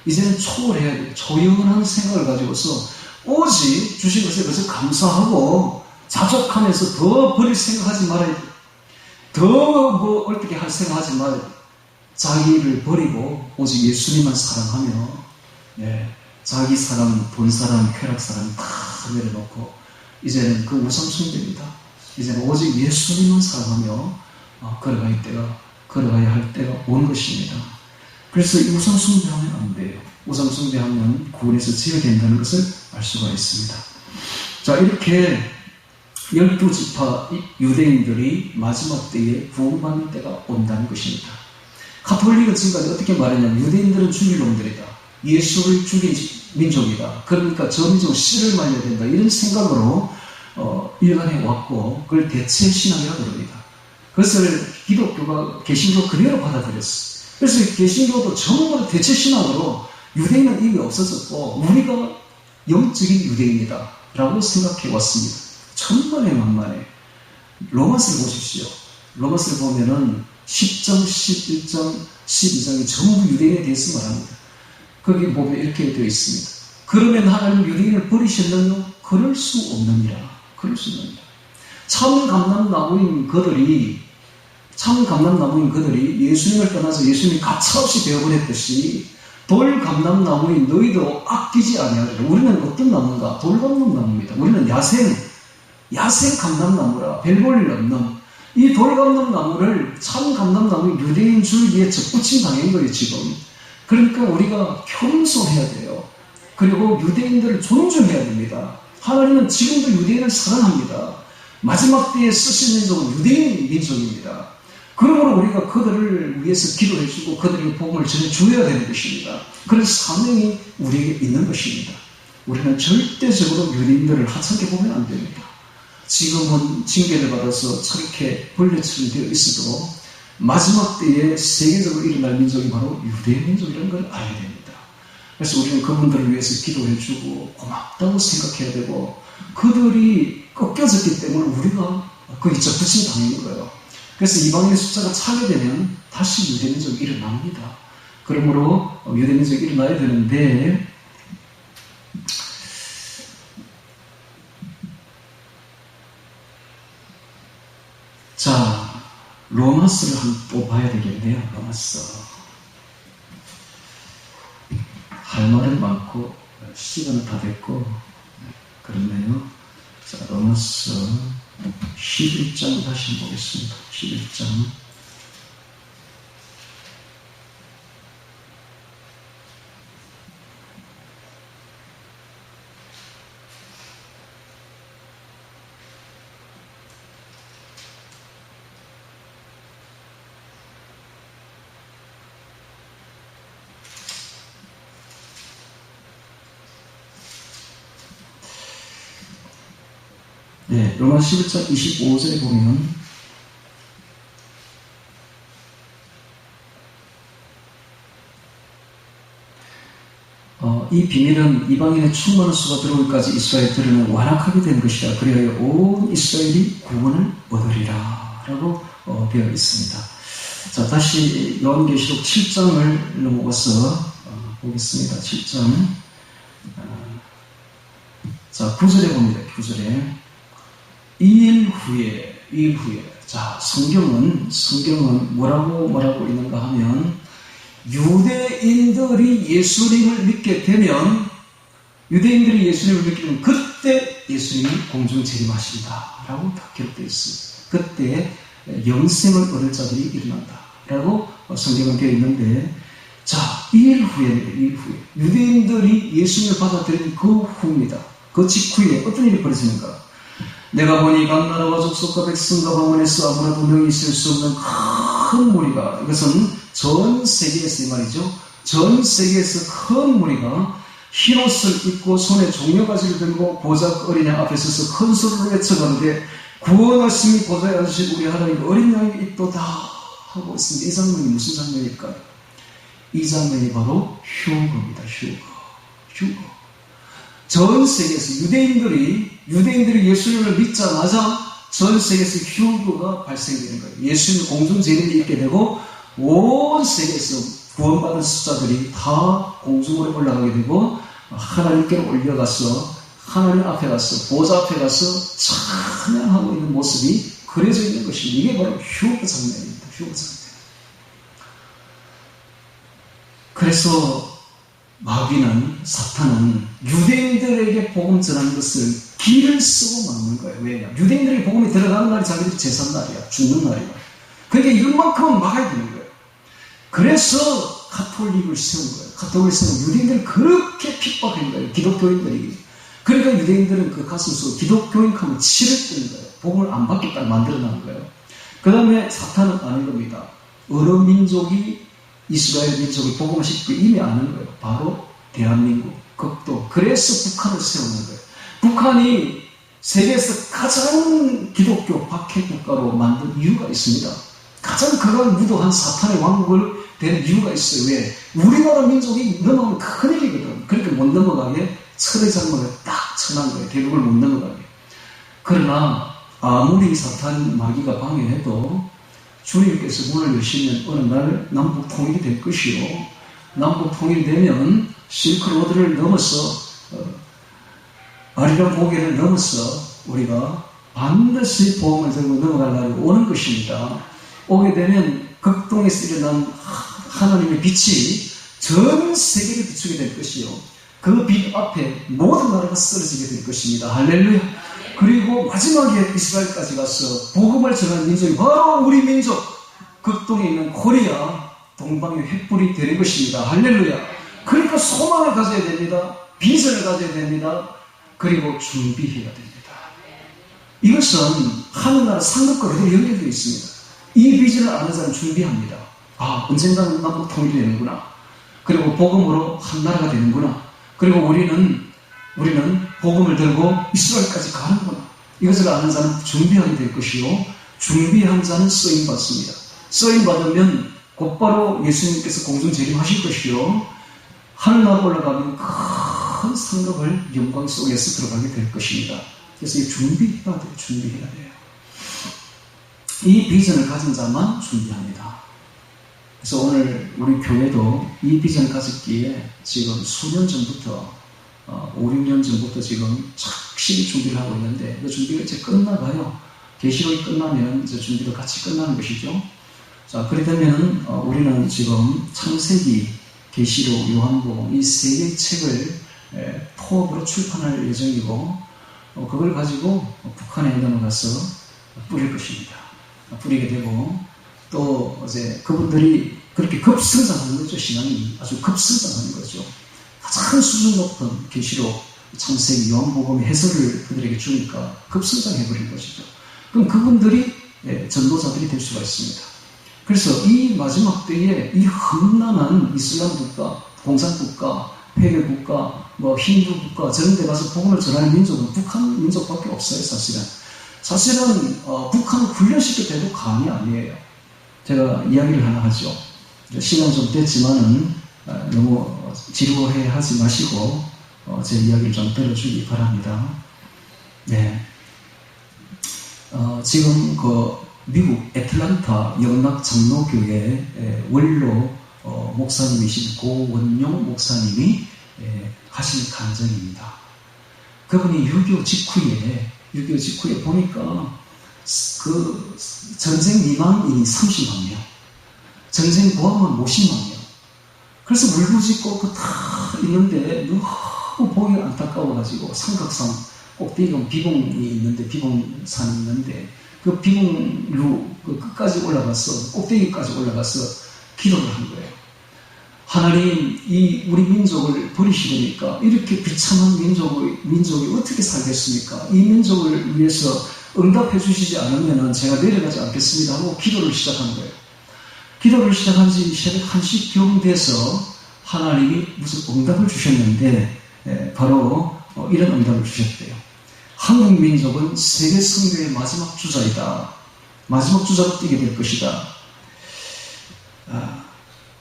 이제는 초월해야 돼요. 조용한 생각을 가지고서 오직 주신 것에 그것을 감사하고 자족하면서 더 버릴 생각하지 말아야 돼요. 더 어떻게 할 생각하지 말아야 돼요. 자기를 버리고 오직 예수님만 사랑하며, 자기 사람, 본 사람, 쾌락 사람 다 내려놓고 이제는 그 우상숭배입니다. 이제는 오직 예수님만 사랑하며 걸어가야 할 때가 온 것입니다. 그래서 이 우상숭배하면 안 돼요. 우상숭배하면 구원에서 제외된다는 것을 알 수가 있습니다. 자, 이렇게 12지파 유대인들이 마지막 때에 구원받는 때가 온다는 것입니다. 가톨릭은 지금까지 어떻게 말했냐면 유대인들은 죽일 놈들이다. 예수를 죽인 민족이다. 그러니까 저 민족은 씨를 말려야 된다. 이런 생각으로 일관해 왔고 그걸 대체 신앙이라고 그럽니다. 그것을 기독교가 개신교 그대로 받아들였어요. 그래서 개신교도 전부 대체 신앙으로 유대인은 이미 없어졌고 우리가 영적인 유대인이다 라고 생각해 왔습니다. 천만에 만만에. 로마서를 보십시오. 로마서를 보면은 10장, 11장, 12장이 전부 유대인에 대해서 말합니다. 거기 보면 이렇게 되어 있습니다. 그러면 하나님 유대인을 버리셨느냐? 그럴 수 없느니라. 그럴 수 없느니라. 참 감람나무인 그들이 예수님을 떠나서 예수님이 가차없이 되어버렸듯이 돌 감람나무인 너희도 아끼지 아니하리라. 우리는 어떤 나무인가? 돌 감람나무입니다. 우리는 야생 감람나무라. 별 볼 일 없는 이 돌 감람나무를 참 감람나무 유대인 줄기에 접붙임 당한 거예요 지금. 그러니까 우리가 겸손해야 돼요. 그리고 유대인들을 존중해야 됩니다. 하나님은 지금도 유대인을 사랑합니다. 마지막 때에 쓰신 민족은 유대인 민족입니다. 그러므로 우리가 그들을 위해서 기도해주고 그들에게 복음을 전해줘야 되는 것입니다. 그런 사명이 우리에게 있는 것입니다. 우리는 절대적으로 유대인들을 하찮게 보면 안 됩니다. 지금은 징계를 받아서 저렇게 벌레처럼 되어 있어도 마지막 때에 세계적으로 일어날 민족이 바로 유대인 민족이라는 걸 알아야 됩니다. 그래서 우리는 그분들을 위해서 기도해주고 고맙다고 생각해야 되고 그들이 꺾여졌기 때문에 우리가 거기 접붙임 당하는 거예요. 그래서 이방인의 숫자가 차게 되면 다시 유대민족이 일어납니다. 그러므로 유대민족이 일어나야 되는데 자, 로마서를 한번 또 봐야 되겠네요. 로마서. 할 말은 많고 시간은 다 됐고 그렇네요. 자, 로마서 11장 다시 보겠습니다. 11장. 네, 로마 11장 25절에 보면 이 비밀은 이방인의 충만한 수가 들어오기까지 이스라엘들은 완악하게 된 것이라 그리하여 온 이스라엘이 구원을 얻으리라 라고 되어 있습니다. 자, 다시 요한계시록 7장을 넘어가서 보겠습니다. 7장 자, 9절에 봅니다. 9절에 2일 후에 자, 성경은 뭐라고 있는가 하면 유대인들이 예수님을 믿게 되면 그때 예수님이 공중 재림하신다 라고 다 기록되어 있습니다. 그때 영생을 얻을 자들이 일어난다 라고 성경은 되어 있는데 자, 2일 후에 유대인들이 예수님을 받아들인 그 후입니다. 그 직후에 어떤 일이 벌어지는가? 내가 보니 각 나라와 족속과 백성과 방언에서 아무나도 능히 있을 수 없는 큰 무리가 이것은 전 세계에서 이 말이죠. 전 세계에서 큰 무리가 흰옷을 입고 손에 종려가지를 들고 보좌 어린 양 앞에 서서 큰 소리로 외쳐가는데 구원하심이 보좌에 앉으신 우리 하나님 어린 양이 있도다 하고 있습니다. 이 장면이 무슨 장면일까요? 이 장면이 바로 휴거입니다. 휴거. 전 세계에서 유대인들이 예수님을 믿자마자 전 세계에서 휴거가 발생되는 거예요. 예수님 공중 재림이 있게 되고 온 세계에서 구원받은 숫자들이 다 공중으로 올라가게 되고 하나님께로 올려가서 하나님 앞에 가서 보좌 앞에 가서 찬양하고 있는 모습이 그려져 있는 것입니다. 이게 바로 휴거 장면입니다. 휴거 장면. 그래서 마귀는 사탄은 유대인들에게 복음 전하는 것을 길을 쓰고 막는 거예요. 왜냐? 유대인들에게 복음이 들어가는 날이 자기들 제삿날이야. 죽는 날이야. 그러니까 이것만큼은 막아야 되는 거예요. 그래서 가톨릭을 세운 거예요. 가톨릭을 세운 유대인들을 그렇게 핍박한 거예요. 기독교인들이. 그러니까 유대인들은 그 가슴 속에 기독교인 하면 치를 뜨는 거예요. 복음을 안 받겠다고 만들어놓은 거예요. 그 다음에 사탄은 아는 겁니다. 어느 민족이 이스라엘 민족이 복음을 쉽게 이미 아는 거예요. 바로 대한민국, 극도. 그래서 북한을 세우는 거예요. 북한이 세계에서 가장 기독교 박해 국가로 만든 이유가 있습니다. 가장 그간 무도한 사탄의 왕국을 된 이유가 있어요. 왜? 우리나라 민족이 넘어가면 큰일이거든. 그렇게 못 넘어가게 철의 장막을 딱 쳐놓은 거예요. 대륙을 못 넘어가게. 그러나 아무리 사탄 마귀가 방해해도 주님께서 문을 여시면 어느 날 남북 통일이 될 것이요. 남북 통일되면 실크로드를 넘어서 아리랑 고개를 넘어서 우리가 반드시 복음을 들고 넘어갈 날이 오는 것입니다. 오게 되면 극동에서 일어난 하나님의 빛이 전 세계를 비추게 될 것이요. 그 빛 앞에 모든 나라가 쓰러지게 될 것입니다. 할렐루야. 그리고 마지막에 이스라엘까지 가서 복음을 전하는 민족이 바로 우리 민족, 극동에 있는 코리아 동방의 횃불이 되는 것입니다. 할렐루야. 그러니까 소망을 가져야 됩니다. 비전을 가져야 됩니다. 그리고 준비해야 됩니다. 이것은 하늘나라 상급과 그대로 연결되어 있습니다. 이 비전을 아는 사람은 준비합니다. 언젠가는 남북 통일이 되는구나. 그리고 복음으로 한 나라가 되는구나. 그리고 우리는 복음을 들고 이스라엘까지 가는구나. 이것을 아는 자는 준비하게 될 것이요. 준비한 자는 쓰임받습니다. 쓰임받으면 곧바로 예수님께서 공중 재림하실 것이요. 하늘나라 올라가면 큰 상급을 영광 속에서 들어가게 될 것입니다. 그래서 이 준비해야 돼요. 준비해야 돼요. 이 비전을 가진 자만 준비합니다. 그래서 오늘 우리 교회도 이 비전을 가졌기에 지금 수년 전부터 5, 6년 전부터 지금 착실히 준비를 하고 있는데 그 준비가 이제 끝나가요. 계시록이 끝나면 이제 준비도 같이 끝나는 것이죠. 자, 그렇다면 우리는 지금 창세기, 계시록, 요한복음 이 세 개의 책을 포업으로 출판할 예정이고 그걸 가지고 북한에 넘어가서 뿌릴 것입니다. 뿌리게 되고 또 이제 그분들이 그렇게 급성장하는 거죠. 신앙이 아주 급성장하는 거죠. 가장 수준 높은 계시록, 창세기, 요한복음의 해설을 그들에게 주니까 급성장해버린 것이죠. 그럼 그분들이 전도자들이 될 수가 있습니다. 그래서 이 마지막 때에 이 험난한 이슬람 국가, 공산 국가, 회계 국가, 힌두 국가 저런 데 가서 복음을 전하는 민족은 북한 민족밖에 없어요. 사실은 북한을 훈련시켜 대도 감이 아니에요. 제가 이야기를 하나 하죠. 시간 좀 됐지만은 너무 지루해 하지 마시고 제 이야기를 좀 들어주기 바랍니다. 네. 지금 미국 애틀란타 영락 장로교회 원로 목사님이신 고원용 목사님이 하신 간증입니다. 그분이 6.25 직후에 보니까 그 전쟁 미망인이 30만 명, 전쟁 고아만 50만 명. 그래서 물부짖고 다 있는데 너무 보기 안타까워가지고 삼각산 꼭대기가 비봉이 있는데 비봉산이 있는데 그 비봉로 그 끝까지 올라가서 꼭대기까지 올라가서 기도를 한 거예요. 하나님, 이 우리 민족을 버리시니까 이렇게 비참한 민족이 어떻게 살겠습니까? 이 민족을 위해서 응답해 주시지 않으면 제가 내려가지 않겠습니다 하고 기도를 시작한 거예요. 기도를 시작한 지 새벽 1시경 돼서 하나님이 무슨 응답을 주셨는데 바로 이런 응답을 주셨대요. 한국 민족은 세계 선교의 마지막 주자이다. 마지막 주자로 뛰게 될 것이다.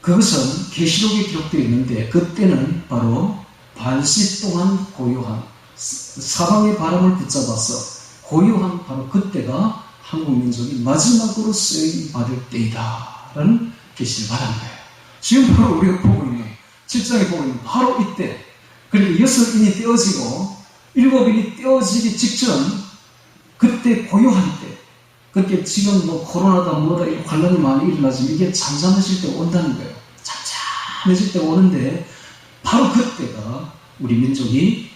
그것은 계시록에 기록되어 있는데 그때는 바로 반시 동안 고요한 사방의 바람을 붙잡아서 고요한 바로 그때가 한국 민족이 마지막으로 쓰임 받을 때이다 라는 계시를 받은 거예요. 지금 바로 우리가 보고 있는 7장에 보고 있는 바로 이때, 그리고 6인이 떼어지고 7인이 떼어지기 직전 그때 고요한 때, 그렇게 지금 코로나다 뭐다 이런 관란이 많이 일어나지만 이게 잠잠해질 때 온다는 거예요. 잠잠해질 때 오는데 바로 그때가 우리 민족이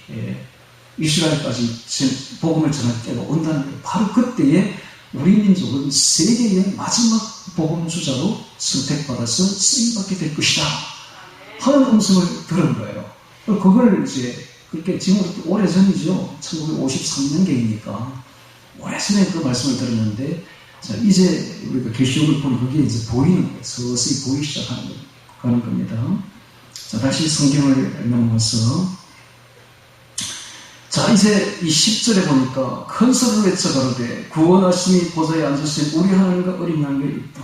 이스라엘까지 복음을 전할 때가 온다는 거예요. 바로 그때에 우리 민족은 세계의 마지막 복음 주자로 선택받아서 쓰임받게 될 것이다 하는 음성을 들은 거예요. 그걸 이제 그렇게 지금부터 오래전이죠. 1953년경이니까 오래전에 그 말씀을 들었는데 자, 이제 우리가 계시록을 보니 그게 이제 보이는 거예요. 서서히 보이기 시작하는 겁니다. 자, 다시 성경을 넘어가서 자, 이제 이 10절에 보니까 큰 소리로 외쳐 가로되 구원하심이 보좌에 앉으신 우리 하나님과 어린 양의 이쁘다.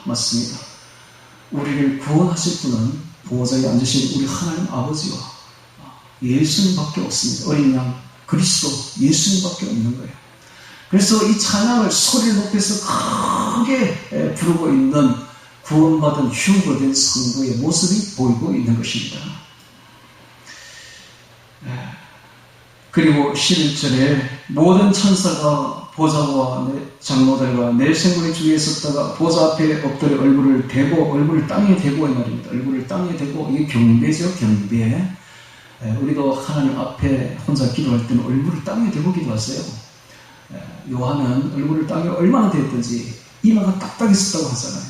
맞습니다. 우리를 구원하실 분은 보좌에 앉으신 우리 하나님 아버지와 예수님밖에 없습니다. 어린 양 그리스도 예수님밖에 없는 거예요. 그래서 이 찬양을 소리를 높여서 크게 부르고 있는 구원받은 휴거된 성도의 모습이 보이고 있는 것입니다. 그리고 11절에 모든 천사가 보좌와 장로들과 내 생물의 주위에 섰다가 보좌 앞에 엎드려 얼굴을 대고, 얼굴을 땅에 대고 이 말입니다. 얼굴을 땅에 대고, 이게 경배죠, 경배. 우리도 하나님 앞에 혼자 기도할 때는 얼굴을 땅에 대고 기도하세요. 요한은 얼굴을 땅에 얼마나 대었든지 이마가 딱딱했었다고 하잖아요.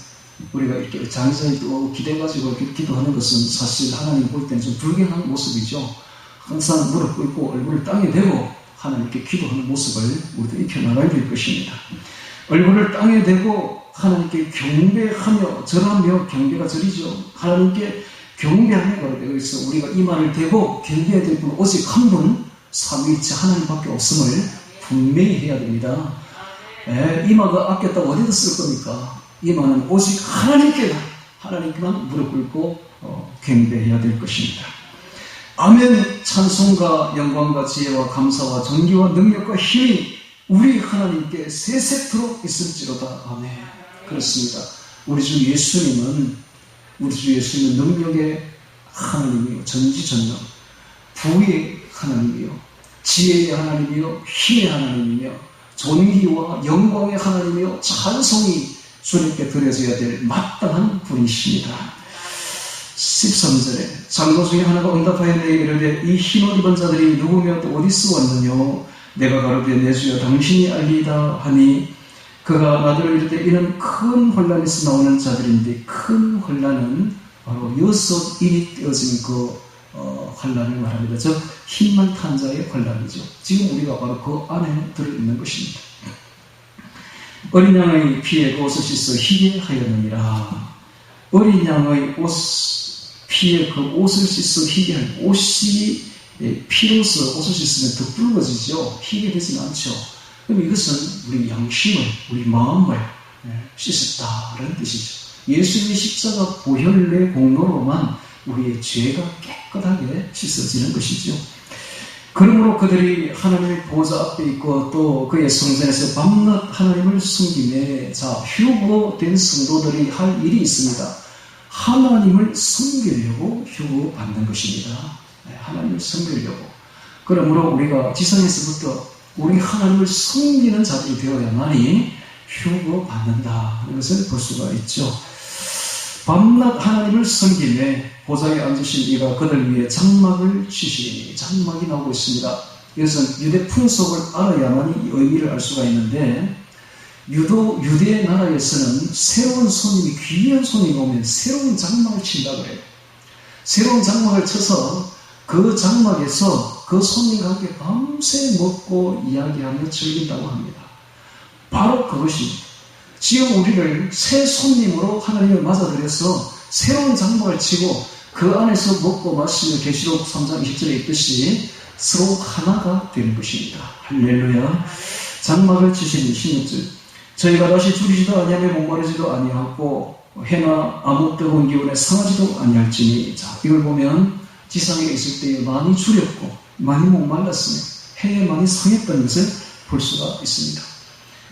우리가 이렇게 장의자에 기대가지고 이렇게 기도하는 것은 사실 하나님 볼 때는 좀 불경한 모습이죠. 항상 무릎 꿇고 얼굴을 땅에 대고 하나님께 기도하는 모습을 우리도 익혀나가야 될 것입니다. 얼굴을 땅에 대고 하나님께 경배하며 절하며, 경배가 절이죠. 하나님께 경배하며, 그래서 우리가 이마를 대고 경배해야 될 분은 오직 한 분, 삼위일체 하나님밖에 없음을 분명히 해야 됩니다. 이마가 아꼈다고 어디다 쓸 겁니까? 이마는 오직 하나님께만 무릎 꿇고 경배해야 될 것입니다. 아멘. 찬송과 영광과 지혜와 감사와 존귀와 능력과 힘이 우리 하나님께 세세토록 있을지로다. 아멘. 그렇습니다. 우리 주 예수님은 능력의 하나님이요, 전지전능, 부의 하나님이요, 지혜의 하나님이요, 힘의 하나님이며, 존귀와 영광의 하나님이요, 찬송이 주님께 드려져야 될 마땅한 분이십니다. 13절에 장로 중에 하나가 응답하여 내게 이르되 이 흰옷 입은 자들이 누구며 또 어디서 왔느뇨? 내가 가로되 내 주여 당신이 알리이다 하니 그가 나더러 이르되 이는 큰 혼란에서 나오는 자들인데, 큰 혼란은 바로 6인이 떼어진 그 혼란을 말합니다. 즉 흰말 탄 자의 혼란이죠. 지금 우리가 바로 그 안에 들어있는 것입니다. 어린 양의 피에 그 옷을 씻어 희게 하였느니라. 어린 양의 피에 그 옷을 씻어 희게 할, 옷이 피로서 옷을 씻으면 더 붉어지죠. 희게 되지는 않죠. 그럼 이것은 우리 양심을, 우리 마음을 씻었다라는 뜻이죠. 예수님의 십자가 보혈의 공로로만 우리의 죄가 깨끗하게 씻어지는 것이죠. 그러므로 그들이 하나님의 보좌 앞에 있고 또 그의 성전에서 밤낮 하나님을 섬기며, 자, 휴거된 성도들이 할 일이 있습니다. 하나님을 섬기려고 휴거 받는 것입니다. 하나님을 섬기려고. 그러므로 우리가 지상에서부터 우리 하나님을 섬기는 자들이 되어야만이 휴거 받는다 하는 것을 볼 수가 있죠. 밤낮 하나님을 섬기며 보좌에 앉으신 이가 그들 위해 장막을 치시니, 장막이 나오고 있습니다. 이것은 유대 풍속을 알아야만이 이 의미를 알 수가 있는데, 유대 나라에서는 새로운 손님이, 귀한 손님이 오면 새로운 장막을 친다 그래요. 새로운 장막을 쳐서 그 장막에서 그 손님과 함께 밤새 먹고 이야기하며 즐긴다고 합니다. 바로 그것입니다. 지금 우리를 새 손님으로 하나님을 맞아들여서 새로운 장막을 치고 그 안에서 먹고 마시며 계시록 3장 20절에 있듯이 서로 하나가 되는 것입니다. 할렐루야. 장막을 치시니 16절. 저희가 다시 줄이지도 아니하며 목마르지도 아니하고 해나 아무 뜨거운 기운에 상하지도 아니할지니. 자, 이걸 보면 지상에 있을 때에 많이 줄였고 많이 목말랐으며 해에 많이 상했다는 것을 볼 수가 있습니다.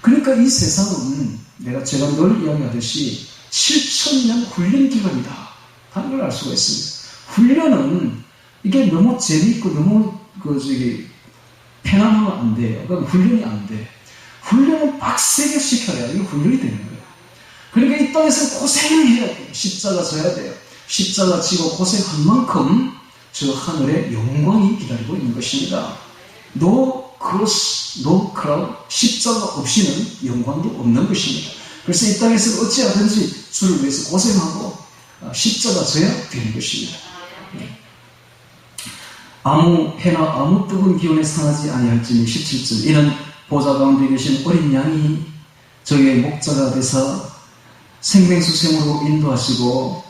그러니까 이 세상은 제가 늘 이야기하듯이 7,000년 훈련 기간이다 하는 걸 알 수가 있습니다. 훈련은 이게 너무 재미있고 너무 편안하면 안 돼요. 그럼 훈련이 안 돼. 훈련은 빡세게 시켜야 이게 훈련이 되는 거예요. 그러니까 이 땅에서 고생을 해야 돼요. 십자가 져야 돼요. 십자가 지고 고생한 만큼 저 하늘에 영광이 기다리고 있는 것입니다. No cross, no crown, 십자가 없이는 영광도 없는 것입니다. 그래서 이 땅에서 어찌하든지 주를 위해서 고생하고 십자가 져야 되는 것입니다. 아무 해나 아무 뜨거운 기운에 상하지 아니할지니 17절. 이는 보좌 가운데 계신 어린 양이 저희의 목자가 되사 생명수생으로 인도하시고,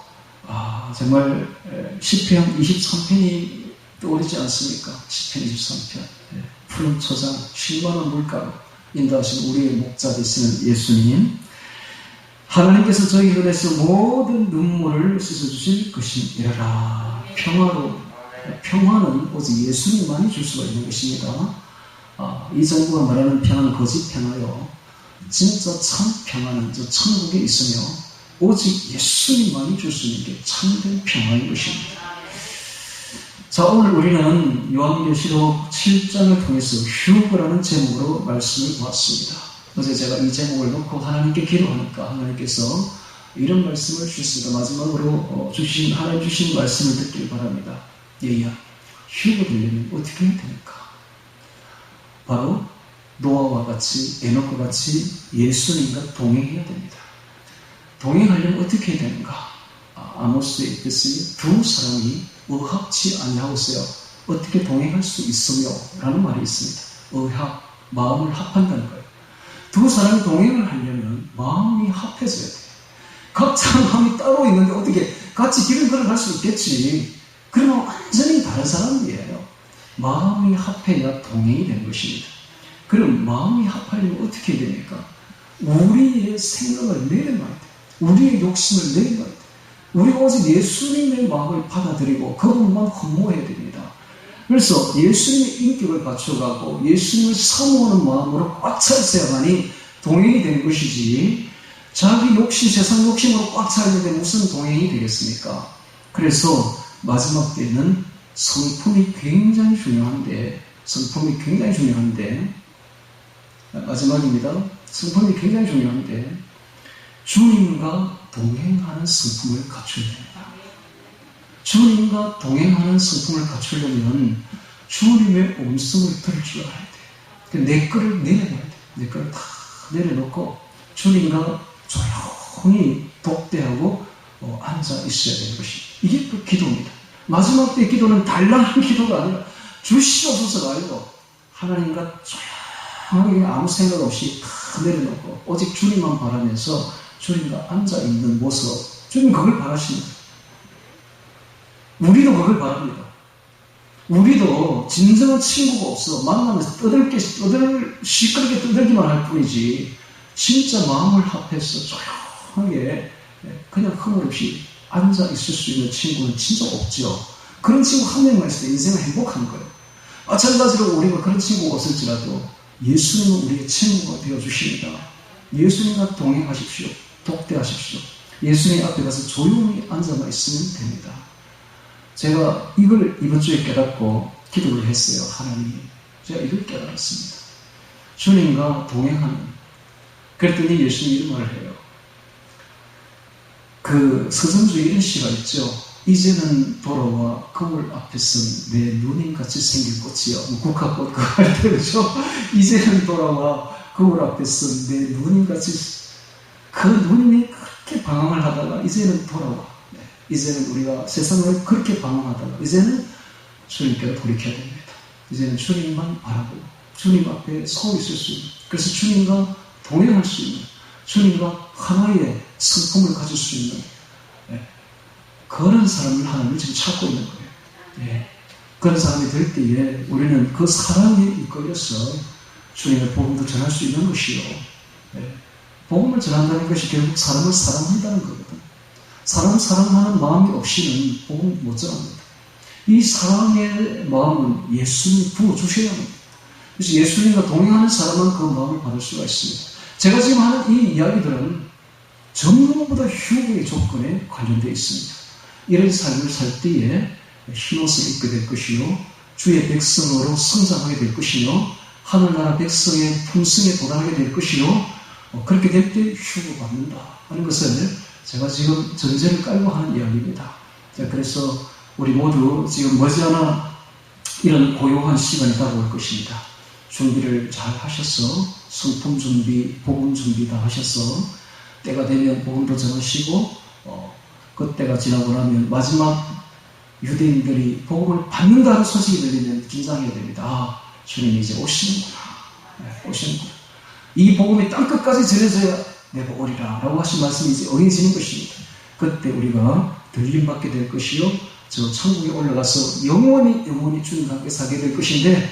정말 시편 23편이 떠오르지 않습니까? 시편 23편. 푸른 초장, 10만원 물가로 인도하신 우리의 목자 되시는 예수님. 하나님께서 저희 눈에서 모든 눈물을 씻어주실 것이니라. 평화는 오직 예수님만이 줄 수가 있는 것입니다. 이 정부가 말하는 평화는 거짓 평화요. 진짜 참 평화는 저 천국에 있으며 오직 예수님만이 줄 수 있는 게 참된 평화인 것입니다. 자, 오늘 우리는 요한계시록 7장을 통해서 휴거라는 제목으로 말씀을 보았습니다. 어제 제가 이 제목을 놓고 하나님께 기도하니까 하나님께서 이런 말씀을 주셨습니다. 마지막으로 하나님 주신 말씀을 듣길 바랍니다. 얘야, 휴거 되려면 어떻게 해야 됩니까? 바로 노아와 같이, 에녹과 같이 예수님과 동행해야 됩니다. 동행하려면 어떻게 해야 되는가? 아모스에 있듯이 두 사람이 의합치 아니하고서야 어떻게 동행할 수 있으며 라는 말이 있습니다. 의합, 마음을 합한다는 거예요. 두 사람이 동행을 하려면 마음이 합해져야 돼요. 각자 마음이 따로 있는데 어떻게 같이 길을 걸어갈 수 있겠지. 그러면 완전히 다른 사람이에요. 마음이 합해야 동행이 되는 것입니다. 그럼 마음이 합하려면 어떻게 해야 됩니까? 우리의 생각을 내려놔야 돼요. 우리의 욕심을 내려놔야 돼요. 우리가 오직 예수님의 마음을 받아들이고 그분만 흠모해야 됩니다. 그래서 예수님의 인격을 갖춰가고 예수님을 사모하는 마음으로 꽉 차 있어야만이 동행이 되는 것이지, 자기 욕심, 세상 욕심으로 꽉 차 있는데 무슨 동행이 되겠습니까? 그래서 마지막 때는 성품이 굉장히 중요한데, 마지막입니다. 성품이 굉장히 중요한데, 주님과 동행하는 성품을 갖춰야 됩니다. 주님과 동행하는 성품을 갖추려면 주님의 음성을 들을 줄 알아야 돼요. 내 거를 내려놔야 돼요. 내 거를 다 내려놓고 주님과 조용히 독대하고 앉아 있어야 되는 것이, 이게 또 기도입니다. 마지막 때 기도는 단란한 기도가 아니라 주시옵소서가 아니고 하나님과 조용히 아무 생각 없이 다 내려놓고 오직 주님만 바라면서 주님과 앉아있는 모습, 주님 그걸 바라십니다. 우리도 그걸 바랍니다. 우리도 진정한 친구가 없어. 만나면서 시끄럽게 떠들기만 할 뿐이지, 진짜 마음을 합해서 조용하게 그냥 허물없이 앉아있을 수 있는 친구는 진짜 없죠. 그런 친구 한 명만 있을 때 인생은 행복한 거예요. 마찬가지로 우리가 그런 친구가 없을지라도 예수님은 우리의 친구가 되어주십니다. 예수님과 동행하십시오. 독대하십시오. 예수님 앞에 가서 조용히 앉아만 있으면 됩니다. 제가 이걸 이번 주에 깨닫고 기도를 했어요. 하나님, 제가 이걸 깨달았습니다. 주님과 동행하는. 그랬더니 예수님이 이런 말을 해요. 그 서정주에 이런 시가 있죠. 이제는 돌아와 거울 앞에 선 내 누님같이 생긴 꽃이요. 국화꽃 그거 할 때 그렇죠. 이제는 돌아와 거울 앞에 선 내 누님같이, 그 누님이 그렇게 방황을 하다가 이제는 돌아와. 이제는 우리가 세상을 그렇게 방황하다가 이제는 주님께로 돌이켜야 됩니다. 이제는 주님만 바라고 주님 앞에 서 있을 수 있는, 그래서 주님과 동행할 수 있는, 주님과 하나의 성품을 가질 수 있는 그런 사람을 하나님이 지금 찾고 있는 거예요. 그런 사람이 될 때에 우리는 그 사랑에 이끌려서 주님의 복음도 전할 수 있는 것이요. 복음을 전한다는 것이 결국 사람을 사랑한다는 거거든. 사람을 사랑하는 마음이 없이는 복음을 못 전합니다. 이 사랑의 마음은 예수님이 부어주셔야 합니다. 그래서 예수님과 동행하는 사람은 그 마음을 받을 수가 있습니다. 제가 지금 하는 이 이야기들은 전부 다 휴거의 조건에 관련되어 있습니다. 이런 삶을 살 때에 흰옷을 입게 될 것이요, 주의 백성으로 성장하게 될 것이요, 하늘나라 백성의 품성에 도달하게 될 것이요, 그렇게 될 때 휴거 받는다 하는 것을 제가 지금 전제를 깔고 하는 이야기입니다. 자, 그래서 우리 모두 지금 머지않아 이런 고요한 시간이 다가올 것입니다. 준비를 잘 하셔서 성품 준비, 복음 준비 다 하셔서 때가 되면 복음도 전하시고 그때가 지나고 나면 마지막 유대인들이 복음을 받는다는 소식이 들리면 긴장해야 됩니다. 아, 주님이 이제 오시는구나. 오시는구나. 이 복음이 땅끝까지 전해져야 내가 오리라 라고 하신 말씀이 이제 어해지는 것입니다. 그때 우리가 들림받게 될 것이요, 저 천국에 올라가서 영원히 주님과 함께 살게 될 것인데,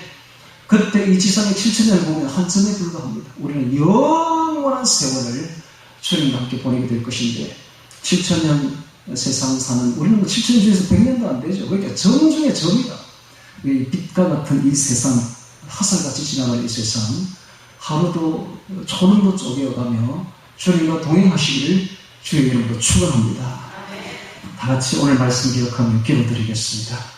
그때 이 지상의 7천년을 보면 한 점에 불과합니다. 우리는 영원한 세월을 주님과 함께 보내게 될 것인데, 7천년 세상 사는, 우리는 7천년 중에서 100년도 안 되죠. 그러니까 점 중에 점이다. 이 빛과 같은 이 세상, 화살같이 지나가는 이 세상, 하루도 초능도 쪼개어가며 주님과 동행하시기를 주의 이름으로 축원합니다. 다 같이 오늘 말씀 기억하며 기도드리겠습니다.